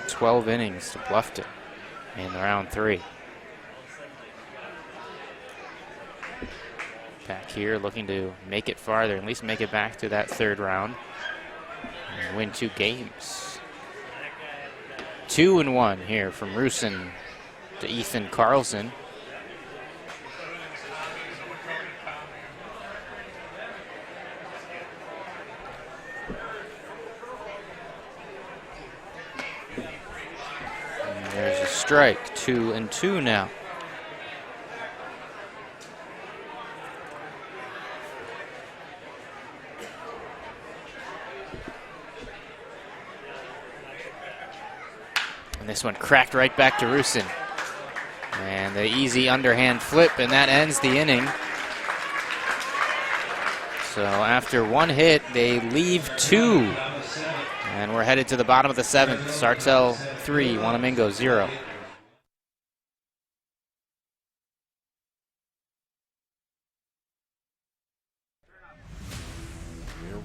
Speaker 1: 12 innings to Bluffton in round 3. Back here looking to make it farther, at least make it back to that 3rd round and win 2 games. 2-1 here from Rusin to Ethan Carlson. There's a strike, 2-2 now. And this one cracked right back to Rusin. And the easy underhand flip, and that ends the inning. So after 1 hit, they leave 2. And we're headed to the bottom of the 7th. Sartell 3, Wanamingo 0.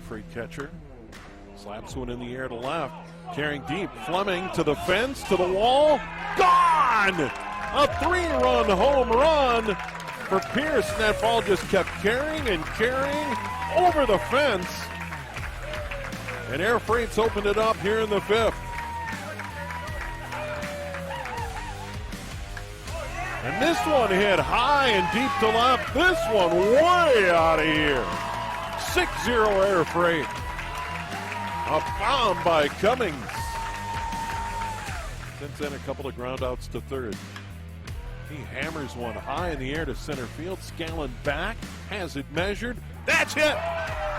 Speaker 6: Free catcher. Slaps one in the air to left. Carrying deep. Fleming to the fence, to the wall. Gone! A 3-run home run for Pierce. That ball just kept carrying and carrying over the fence. And Air Freight's opened it up here in the 5th. And this one hit high and deep to left. This one way out of here. 6-0 Air Freight. A bomb by Cummings. Since then, a couple of groundouts to 3rd. He hammers one high in the air to center field. Scallon back, has it measured. That's it!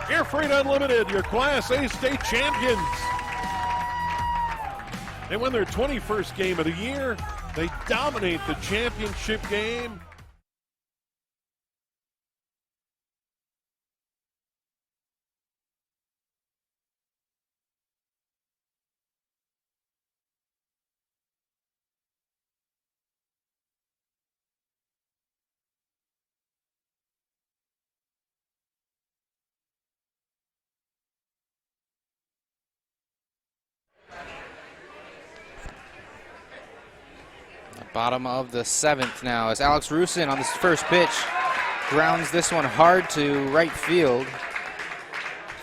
Speaker 6: Air Freight Unlimited, your Class A state champions. They win their 21st game of the year. They dominate the championship game.
Speaker 1: Bottom of the 7th now as Alex Rusin on this first pitch grounds this one hard to right field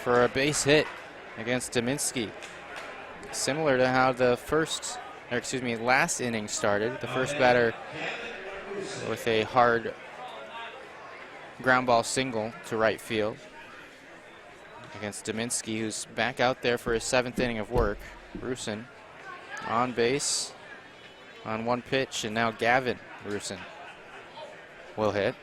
Speaker 1: for a base hit against Dominski. Similar to how the last inning started. The first batter with a hard ground ball single to right field against Dominski, who's back out there for his 7th inning of work. Rusin on base on 1 pitch, and now Gavin Rusin will hit.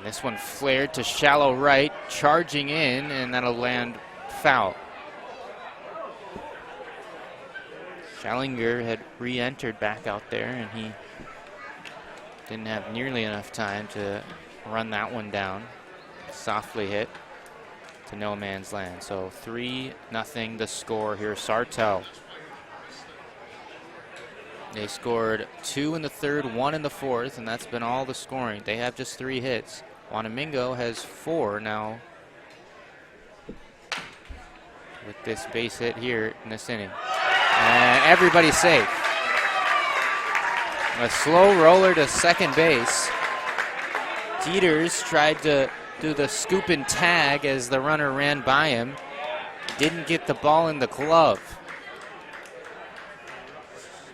Speaker 1: This one flared to shallow right, charging in, and that'll land foul. Schellinger had re-entered back out there, and he didn't have nearly enough time to run that one down. Softly hit to no man's land. So 3-0 the score here. Sartell. They scored 2 in the third, 1 in the fourth, and that's been all the scoring. They have just 3 hits. Wanamingo has 4 now with this base hit here in this inning. And everybody's safe. A slow roller to second base. Dieters tried to do the scoop and tag as the runner ran by him. Didn't get the ball in the glove.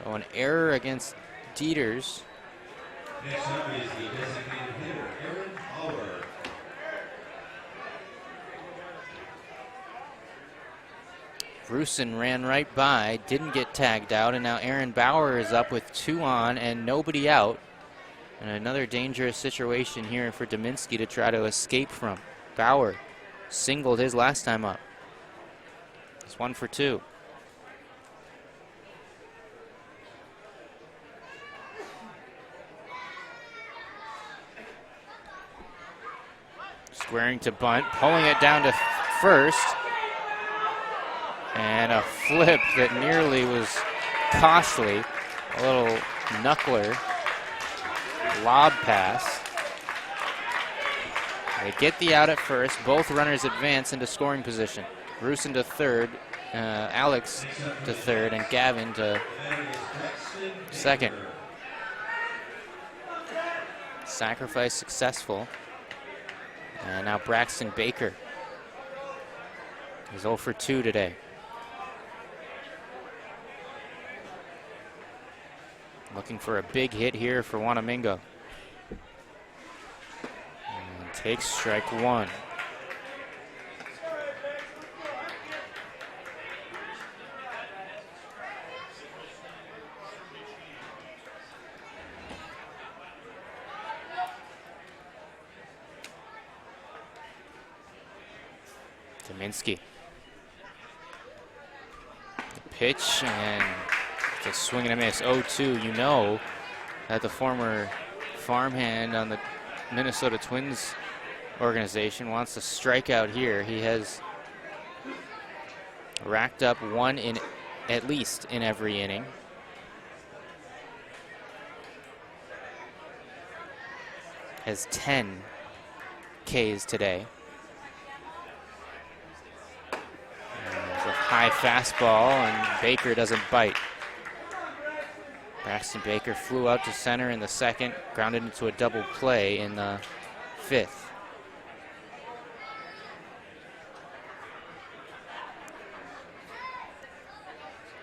Speaker 1: So an error against Dieters.
Speaker 2: Next up is the designated hitter, Aaron Bauer.
Speaker 1: Bruson ran right by, didn't get tagged out, and now Aaron Bauer is up with 2 on and nobody out. And another dangerous situation here for Dominski to try to escape from. Bauer singled his last time up. It's 1 for 2. Squaring to bunt, pulling it down to first. And a flip that nearly was costly. A little knuckler. Lob pass. They get the out at first. Both runners advance into scoring position. Bruson to third, Alex to third, and Gavin to second. Sacrifice successful. And now Braxton Baker. He's 0 for 2 today. Looking for a big hit here for Wanamingo. And takes strike 1. Dominski. The pitch and just swing and a miss. 0-2. You know that the former farmhand on the Minnesota Twins organization wants to strike out here. He has racked up 1 in at least in every inning. Has 10 Ks today. There's a high fastball, and Baker doesn't bite. Braxton Baker flew out to center in the second, grounded into a double play in the fifth.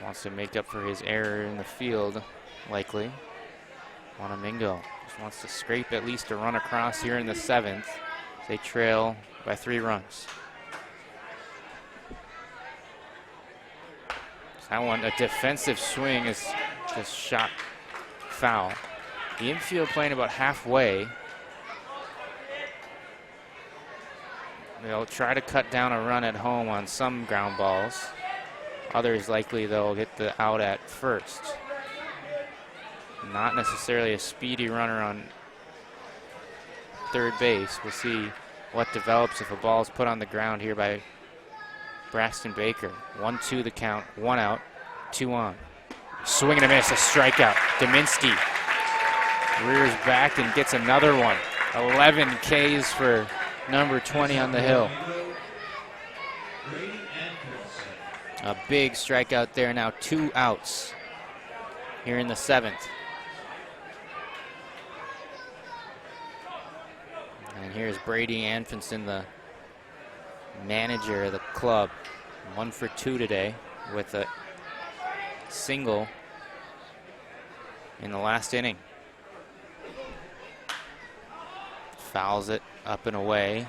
Speaker 1: Wants to make up for his error in the field, likely. Wanamingo just wants to scrape at least a run across here in the seventh. They trail by 3 runs. That one, a defensive swing, is just shot foul. The infield playing about halfway. They'll try to cut down a run at home on some ground balls. Others likely they'll get the out at first. Not necessarily a speedy runner on third base. We'll see what develops if a ball is put on the ground here by Braxton Baker. 1-2 the count, 1 out, 2 on. Swing and a miss, a strikeout. Dominski rears back and gets another one. 11 Ks for number 20 on the hill. A big strikeout there, now 2 outs here in the seventh. And here's Brady Anfinson, the manager of the club. 1 for 2 today with a single in the last inning. Fouls it up and away.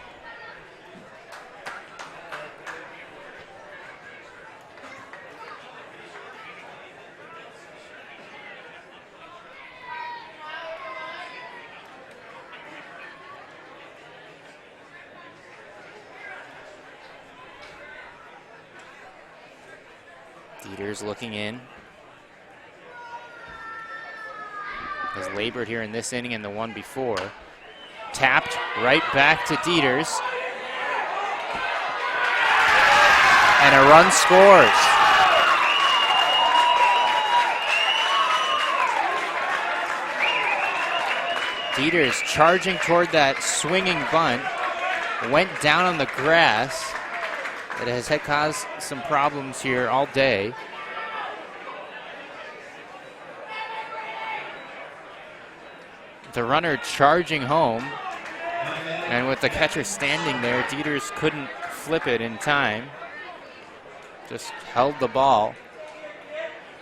Speaker 1: Dieters looking in. Has labored here in this inning and the one before. Tapped right back to Dieters. And a run scores. Dieters charging toward that swinging bunt. Went down on the grass. It has had caused some problems here all day. The runner charging home. And with the catcher standing there, Dieters couldn't flip it in time. Just held the ball.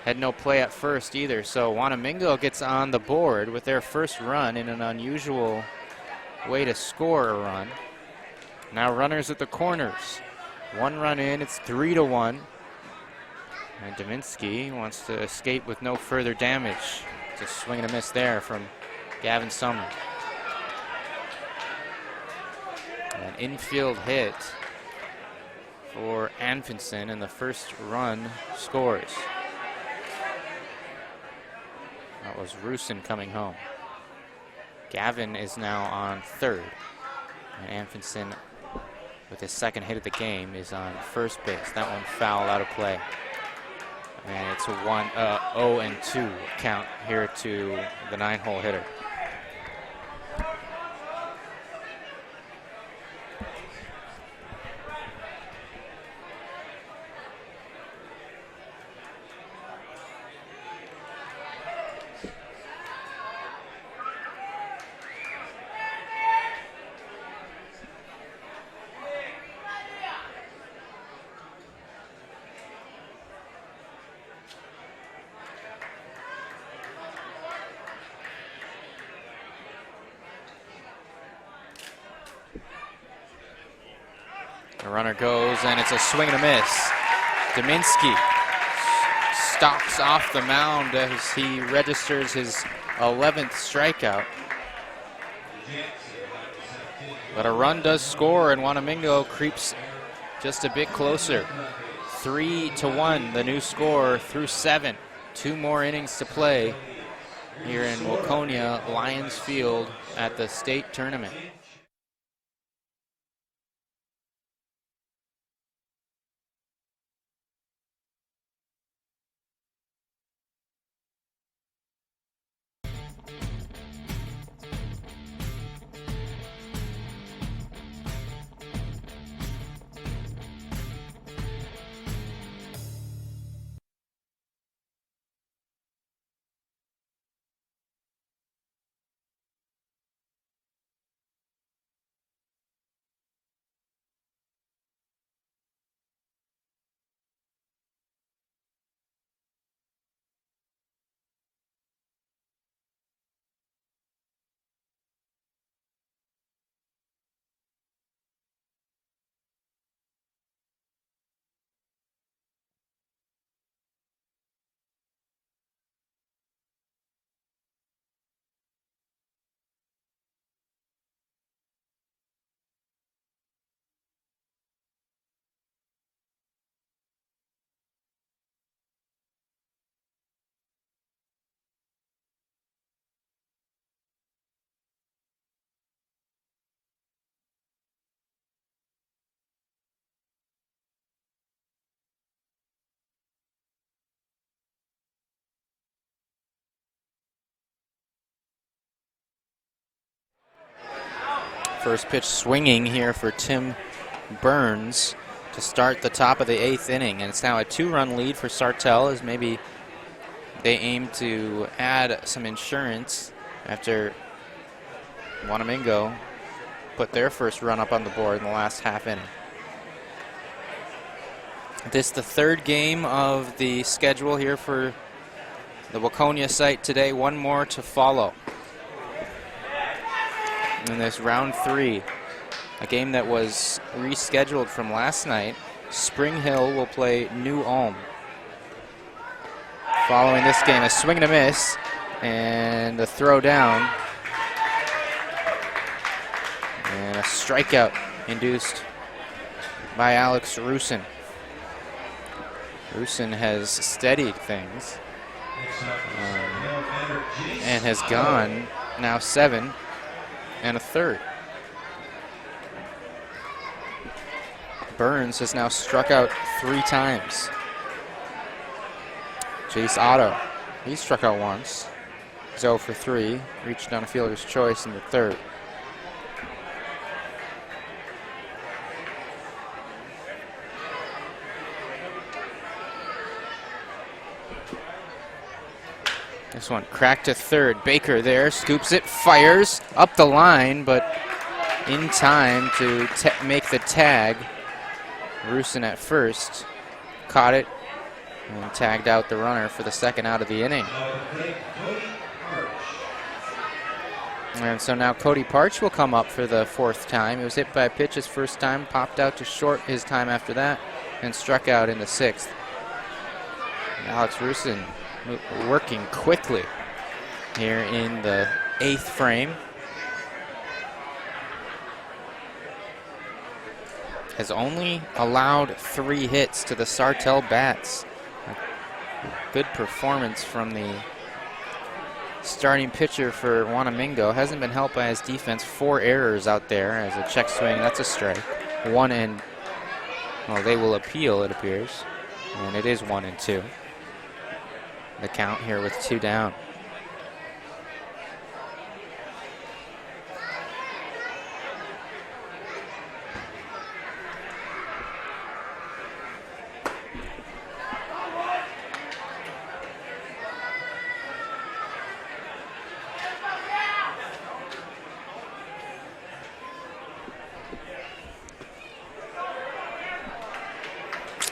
Speaker 1: Had no play at first either. So Wanamingo gets on the board with their first run in an unusual way to score a run. Now runners at the corners. One run in, it's 3-1. And Dominski wants to escape with no further damage. Just swing and a miss there from Gavin Summer. An infield hit for Anfinson, and the first run scores. That was Rusin coming home. Gavin is now on third. And Anfinson, with his second hit of the game, is on first base. That one fouled out of play. And it's a 0-2 count here to the 9-hole hitter. The runner goes, and it's a swing and a miss. Dominski stalks off the mound as he registers his 11th strikeout. But a run does score, and Wanamingo creeps just a bit closer. 3-1, the new score through 7. 2 more innings to play here in Waconia Lions Field at the state tournament. First pitch swinging here for Tim Burns to start the top of the 8th inning. And it's now a 2-run lead for Sartell, as maybe they aim to add some insurance after Wanamingo put their first run up on the board in the last half inning. This is the 3rd game of the schedule here for the Waconia site today. One more to follow in this round 3, a game that was rescheduled from last night. Spring Hill will play New Ulm. Following this game, a swing and a miss, and a throw down, and a strikeout induced by Alex Rusin. Rusin has steadied things and has gone now 7 1/3. Burns has now struck out 3 times. Chase Otto, he struck out once. He's 0 for 3, reached on a fielder's choice in the 3rd. This one cracked to 3rd. Baker there, scoops it, fires up the line, but in time to make the tag. Rusin at first caught it and tagged out the runner for the 2nd out of the inning. And so now Cody Parch will come up for the 4th time. He was hit by a pitch his first time, popped out to short his time after that, and struck out in the 6th. Alex Rusin working quickly here in the 8th frame. Has only allowed 3 hits to the Sartell bats. A good performance from the starting pitcher for Wanamingo. Hasn't been helped by his defense. 4 errors out there as a check swing. That's a strike. 1 and, well, they will appeal, it appears. And it is 1 and 2. The count here with 2 down.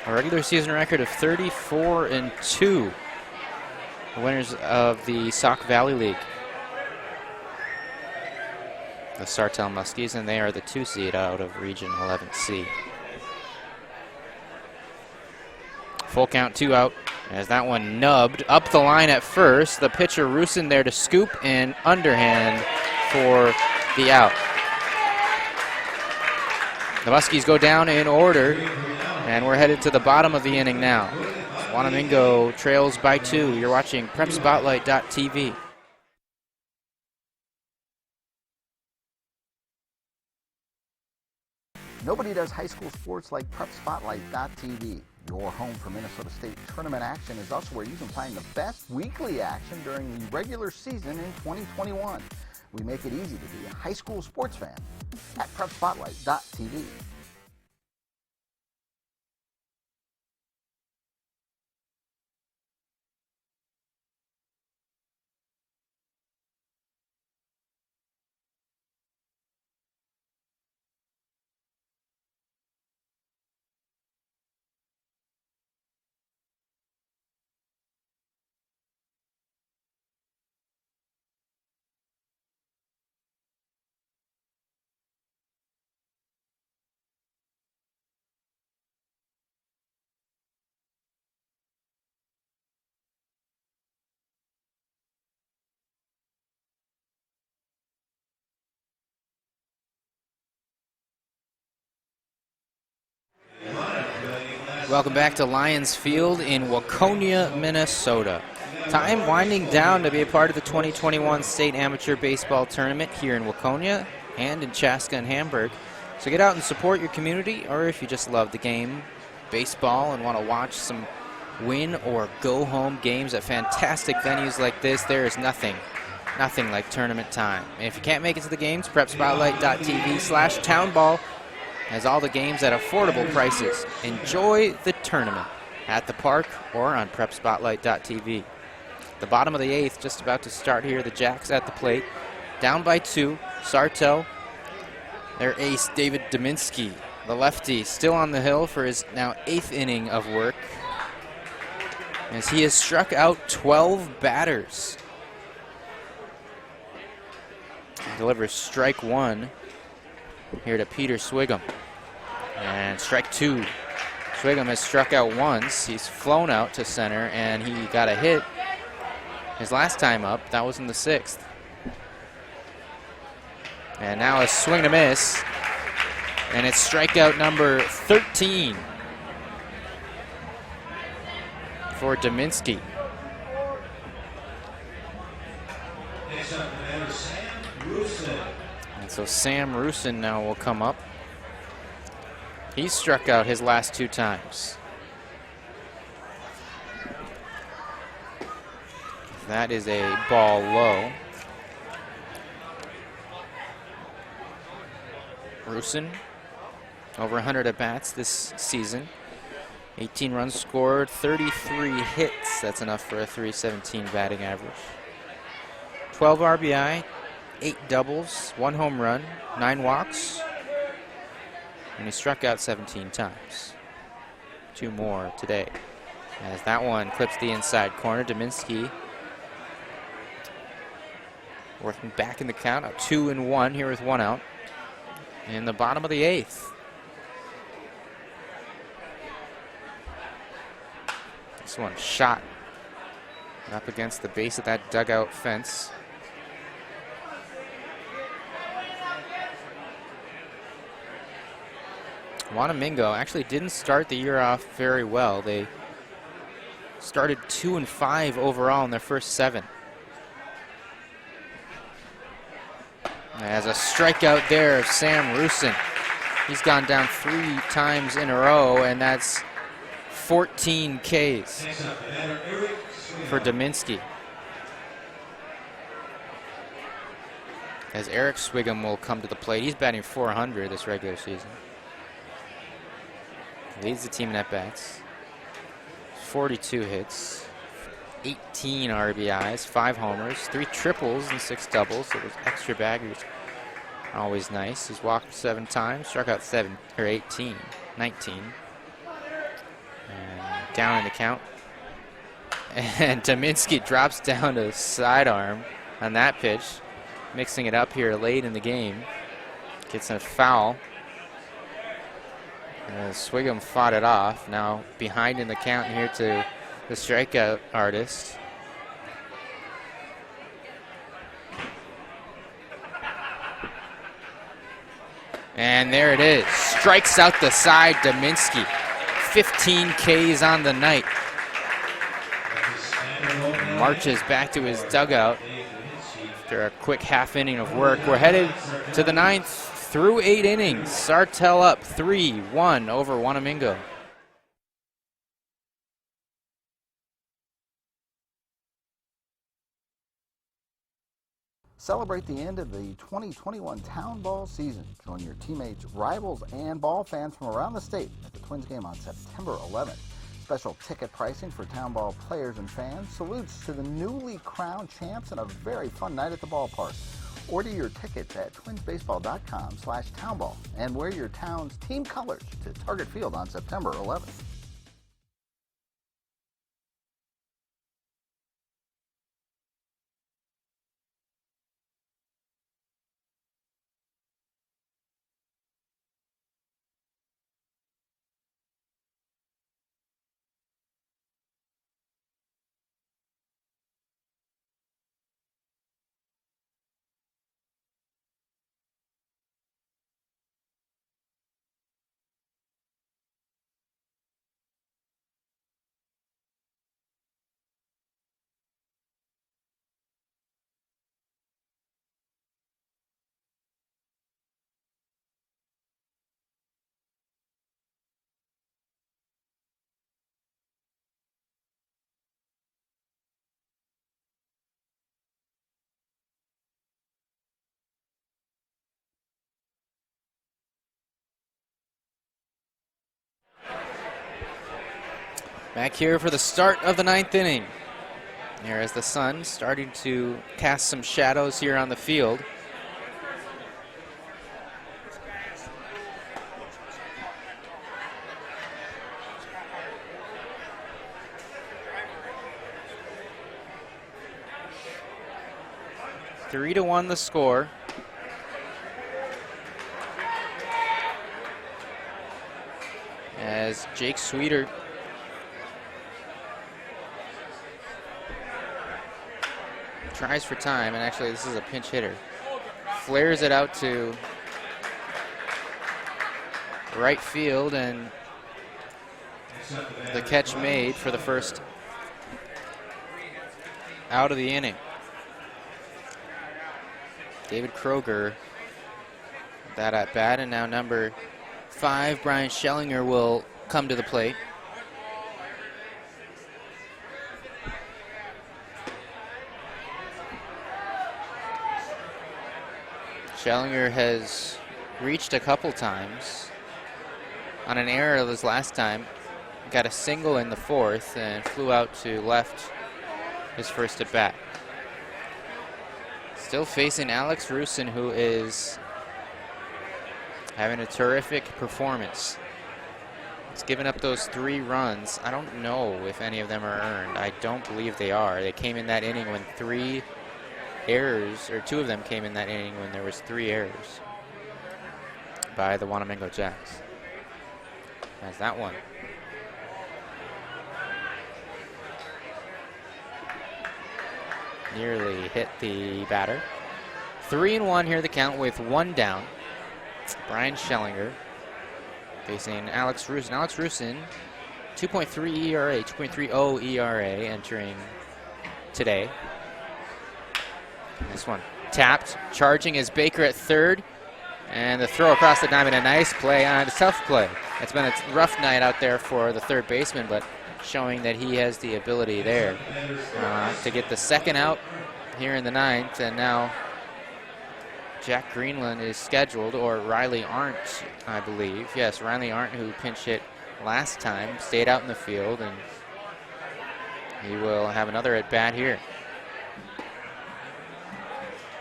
Speaker 1: A regular season record of 34 and 2. The winners of the Sauk Valley League. The Sartell Muskies, and they are the 2 seed out of Region 11C. Full count, 2 out, as that one nubbed up the line at first. The pitcher Rusin there to scoop and underhand for the out. The Muskies go down in order, and we're headed to the bottom of the inning now. Wanamingo trails by 2. You're watching PrepSpotlight.tv.
Speaker 3: Nobody does high school sports like PrepSpotlight.tv. Your home for Minnesota State tournament action is also where you can find the best weekly action during the regular season in 2021. We make it easy to be a high school sports fan at PrepSpotlight.tv.
Speaker 1: Welcome back to Lions Field in Waconia, Minnesota. Time winding down to be a part of the 2021 State Amateur Baseball Tournament here in Waconia and in Chaska and Hamburg. So get out and support your community, or if you just love the game, baseball, and want to watch some win or go home games at fantastic venues like this, there is nothing like tournament time. And if you can't make it to the games, PrepSpotlight.tv/townball has all the games at affordable prices. Enjoy the tournament at the park or on PrepSpotlight.tv. The bottom of the 8th just about to start here. The Jacks at the plate, down by 2. Sartell, their ace David Dominski, the lefty, still on the hill for his now 8th inning of work, as he has struck out 12 batters. He delivers strike 1 here to Peter Swigum. And strike 2. Swigum has struck out once. He's flown out to center, and he got a hit his last time up. That was in the 6th. And now a swing to miss, and it's strikeout number 13. for Dominski.
Speaker 2: Next up, the batter, Sam Rusin.
Speaker 1: And so Sam Rusin now will come up. He's struck out his last 2 times. That is a ball low. Rusin, over 100 at-bats this season. 18 runs scored, 33 hits. That's enough for a .317 batting average. 12 RBI, 8 doubles, 1 home run, 9 walks. And he struck out 17 times. 2 more today. As that one clips the inside corner. Dominski working back in the count. A 2-1 here with 1 out. In the bottom of the 8th. This one shot up against the base of that dugout fence. Wanamingo actually didn't start the year off very well. They started 2-5 overall in their first 7. As a strikeout there of Sam Rusin. He's gone down 3 times in a row, and that's 14 Ks for Dominski. As Eric Swigum will come to the plate. He's batting .400 this regular season. Leads the team in at-bats. 42 hits, 18 RBIs, 5 homers, 3 triples and 6 doubles. So those extra baggers are always nice. He's walked 7 times, struck out 19. And down in the count. And Dominski drops down to sidearm on that pitch, mixing it up here late in the game. Gets a foul. Swigum fought it off. Now behind in the count here to the strikeout artist. And there it is. Strikes out the side, Dominski. 15 Ks on the night. Marches back to his dugout after a quick half inning of work. We're headed to the 9th. Through 8 innings, Sartell up 3-1 over Wanamingo.
Speaker 3: Celebrate the end of the 2021 Town Ball season. Join your teammates, rivals, and ball fans from around the state at the Twins game on September 11th. Special ticket pricing for Town Ball players and fans. Salutes to the newly crowned champs and a very fun night at the ballpark. Order your tickets at twinsbaseball.com/townball and wear your town's team colors to Target Field on September 11th.
Speaker 1: Back here for the start of the 9th inning. Here is the sun starting to cast some shadows here on the field. Three to 1 the score. As Jake Sweeter tries for time, and actually this is a pinch hitter. Flares it out to right field, and the catch made for the first out of the inning. David Kroger, that at bat, and now number 5, Brian Schellinger, will come to the plate. Schellinger has reached a couple times. On an error of his last time, got a single in the 4th and flew out to left his first at bat. Still facing Alex Rusin, who is having a terrific performance. He's given up those 3 runs. I don't know if any of them are earned. I don't believe they are. They came in that inning when 3 errors, or 2 of them came in that inning when there was 3 errors by the Wanamingo Jacks. That's that one. Nearly hit the batter. 3-1 here the count with 1 down. Brian Schellinger facing Alex Rusin. Alex Rusin, 2.3 ERA, 2.30 ERA entering today. This one tapped, charging is Baker at third, and the throw across the diamond, a nice play on a tough play. It's been a rough night out there for the third baseman, but showing that he has the ability there to get the second out here in the 9th, and now Jack Greenland is scheduled, or Riley Arndt, I believe. Yes, Riley Arndt, who pinch hit last time, stayed out in the field, and he will have another at bat here.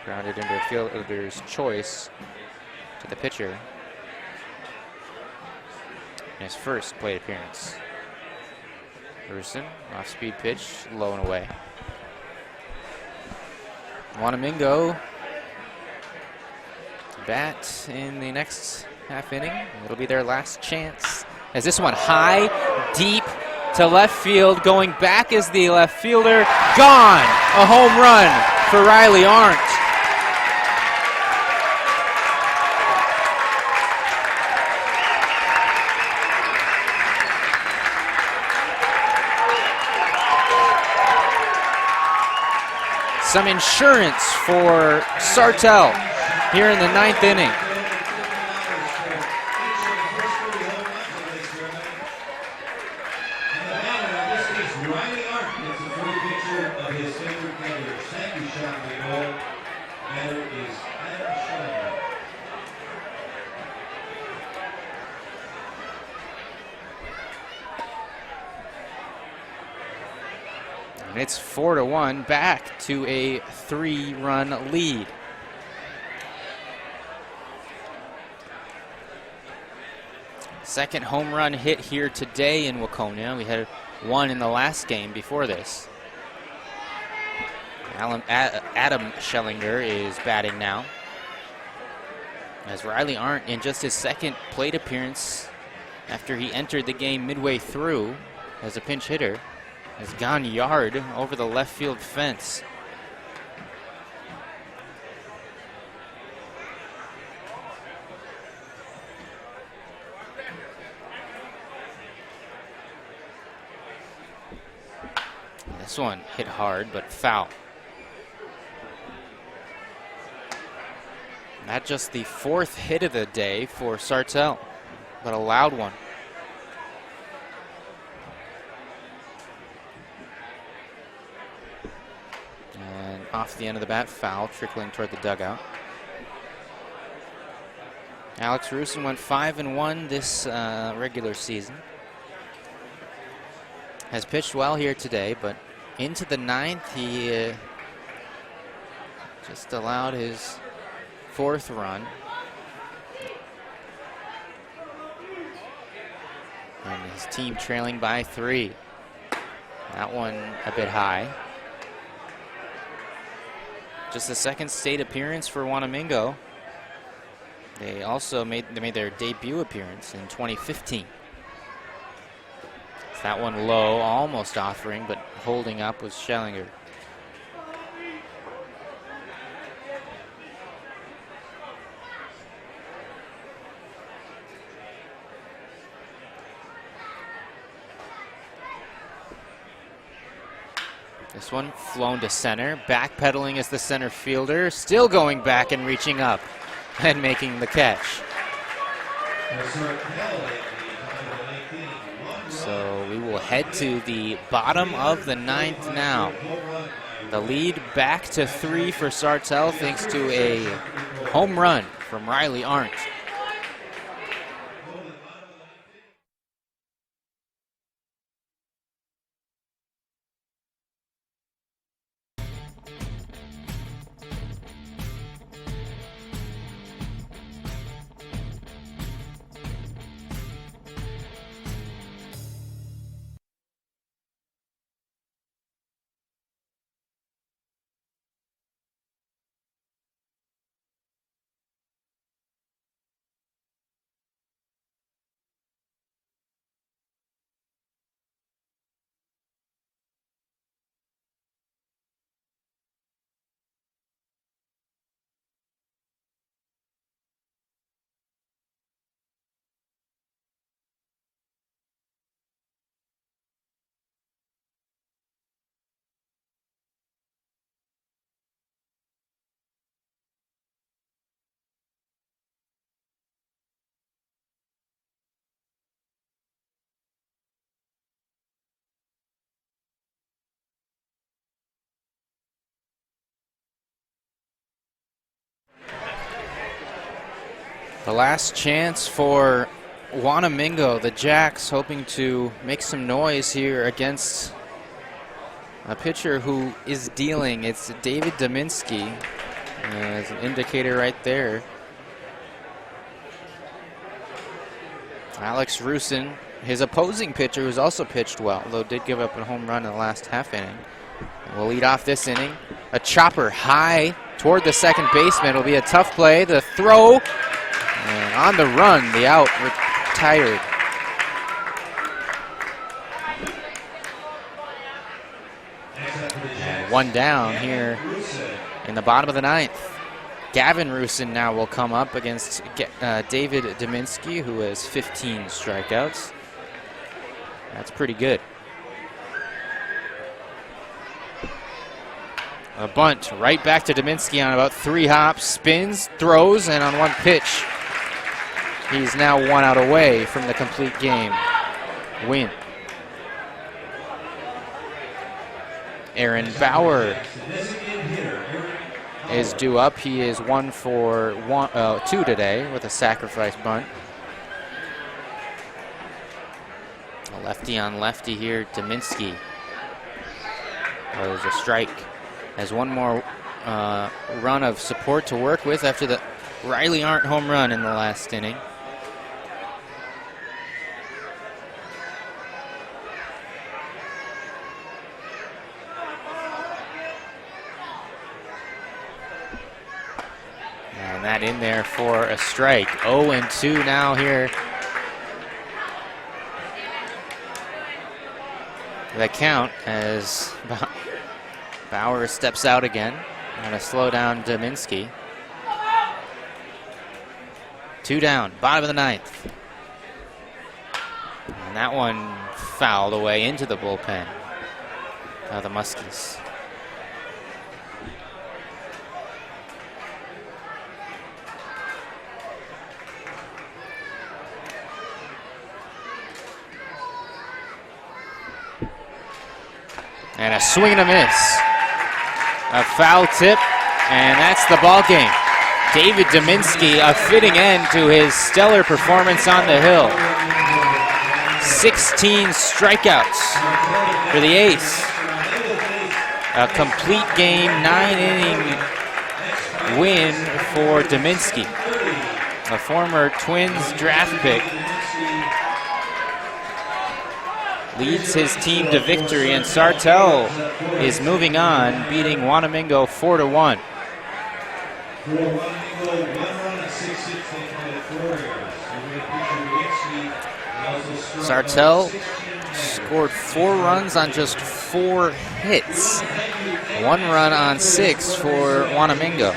Speaker 1: Grounded into a fielder's choice to the pitcher in his first plate appearance. Rusin, off-speed pitch, low and away. Wanamingo bat in the next half inning. It'll be their last chance. As this one high, deep to left field. Going back is the left fielder. Gone! A home run for Riley Arndt. Some insurance for Sartell here in the 9th inning. And it's 4-1, back to a 3-run lead. Second home run hit here today in Waconia. We had one in the last game before this. Adam Schellinger is batting now, as Riley Arndt, in just his second plate appearance after he entered the game midway through as a pinch hitter, has gone yard over the left field fence. This one hit hard, but foul. Not just the 4th hit of the day for Sartell, but a loud one. And off the end of the bat, foul, trickling toward the dugout. Alex Rusin went 5-1 this regular season. Has pitched well here today, but into the 9th, he just allowed his 4th run. And his team trailing by 3. That one a bit high. Just the 2nd state appearance for Wanamingo. They also made their debut appearance in 2015. That one low, almost offering, but holding up was Schellinger. This one flown to center, backpedaling as the center fielder, still going back and reaching up and making the catch. So we will head to the bottom of the 9th now. The lead back to 3 for Sartell thanks to a home run from Riley Arndt. The last chance for Wanamingo, the Jacks, hoping to make some noise here against a pitcher who is dealing. It's David Dominski, as an indicator right there. Alex Rusin, his opposing pitcher, who's also pitched well, though did give up a home run in the last half inning. We'll lead off this inning. A chopper high toward the second baseman. It'll be a tough play. The throw. And on the run, the out retired. And one down here in the bottom of the 9th. Gavin Rusin now will come up against David Dominski, who has 15 strikeouts. That's pretty good. A bunt right back to Dominski on about 3 hops, spins, throws, and on one pitch, he's now 1 out away from the complete game win. Aaron Bauer is due up. He is 1 for 2 today with a sacrifice bunt. A lefty on lefty here, Dominski. There's a strike. Has one more run of support to work with after the Riley Arndt home run in the last inning. And that in there for a strike. 0-2 now here. The count as Bauer steps out again. Gonna slow down Dominski. 2 down, bottom of the 9th. And that one fouled away into the bullpen of the Muskies. And a swing and a miss. A foul tip, and that's the ball game. David Dominski, a fitting end to his stellar performance on the hill. 16 strikeouts for the ace. A complete game, 9-inning win for Dominski, a former Twins draft pick. Leads his team to victory, and Sartell is moving on, beating Wanamingo 4-1. Sartell scored 4 runs on just 4 hits. 1 run on 6 for Wanamingo.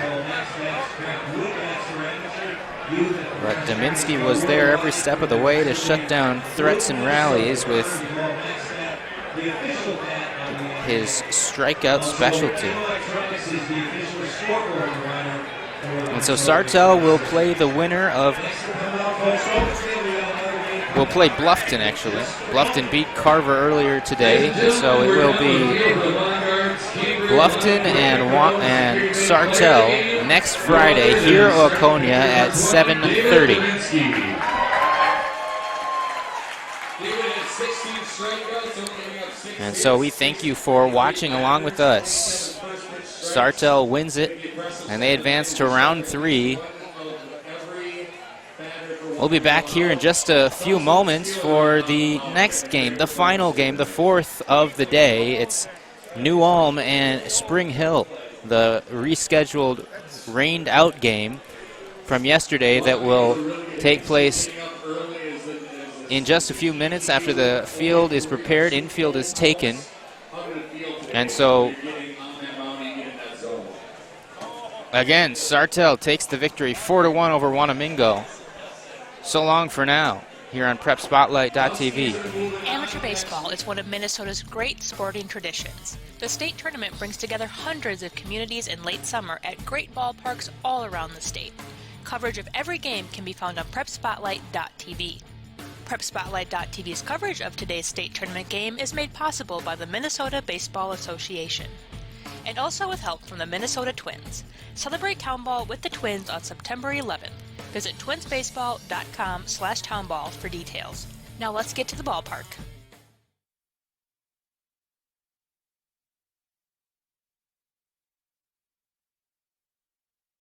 Speaker 1: But Dominski was there every step of the way to shut down threats and rallies with his strikeout specialty. And so Sartell will play the winner of, will play Bluffton actually. Bluffton beat Carver earlier today, and so it will be Bluffton and Sartell next Friday here at Waconia at 7:30. And so we thank you for watching along with us. Sartell wins it, and they advance to round 3. We'll be back here in just a few moments for the next game, the final game, the 4th of the day. It's New Ulm and Spring Hill, the rescheduled rained-out game from yesterday that will take place in just a few minutes after the field is prepared, infield is taken. And so, again, Sartell takes the victory 4-1 over Wanamingo. So long for now, here on PrepSpotlight.tv.
Speaker 4: Amateur baseball is one of Minnesota's great sporting traditions. The state tournament brings together hundreds of communities in late summer at great ballparks all around the state. Coverage of every game can be found on PrepSpotlight.tv. PrepSpotlight.tv's coverage of today's state tournament game is made possible by the Minnesota Baseball Association, and also with help from the Minnesota Twins. Celebrate Townball with the Twins on September 11th. Visit twinsbaseball.com/townball for details. Now let's get to the ballpark.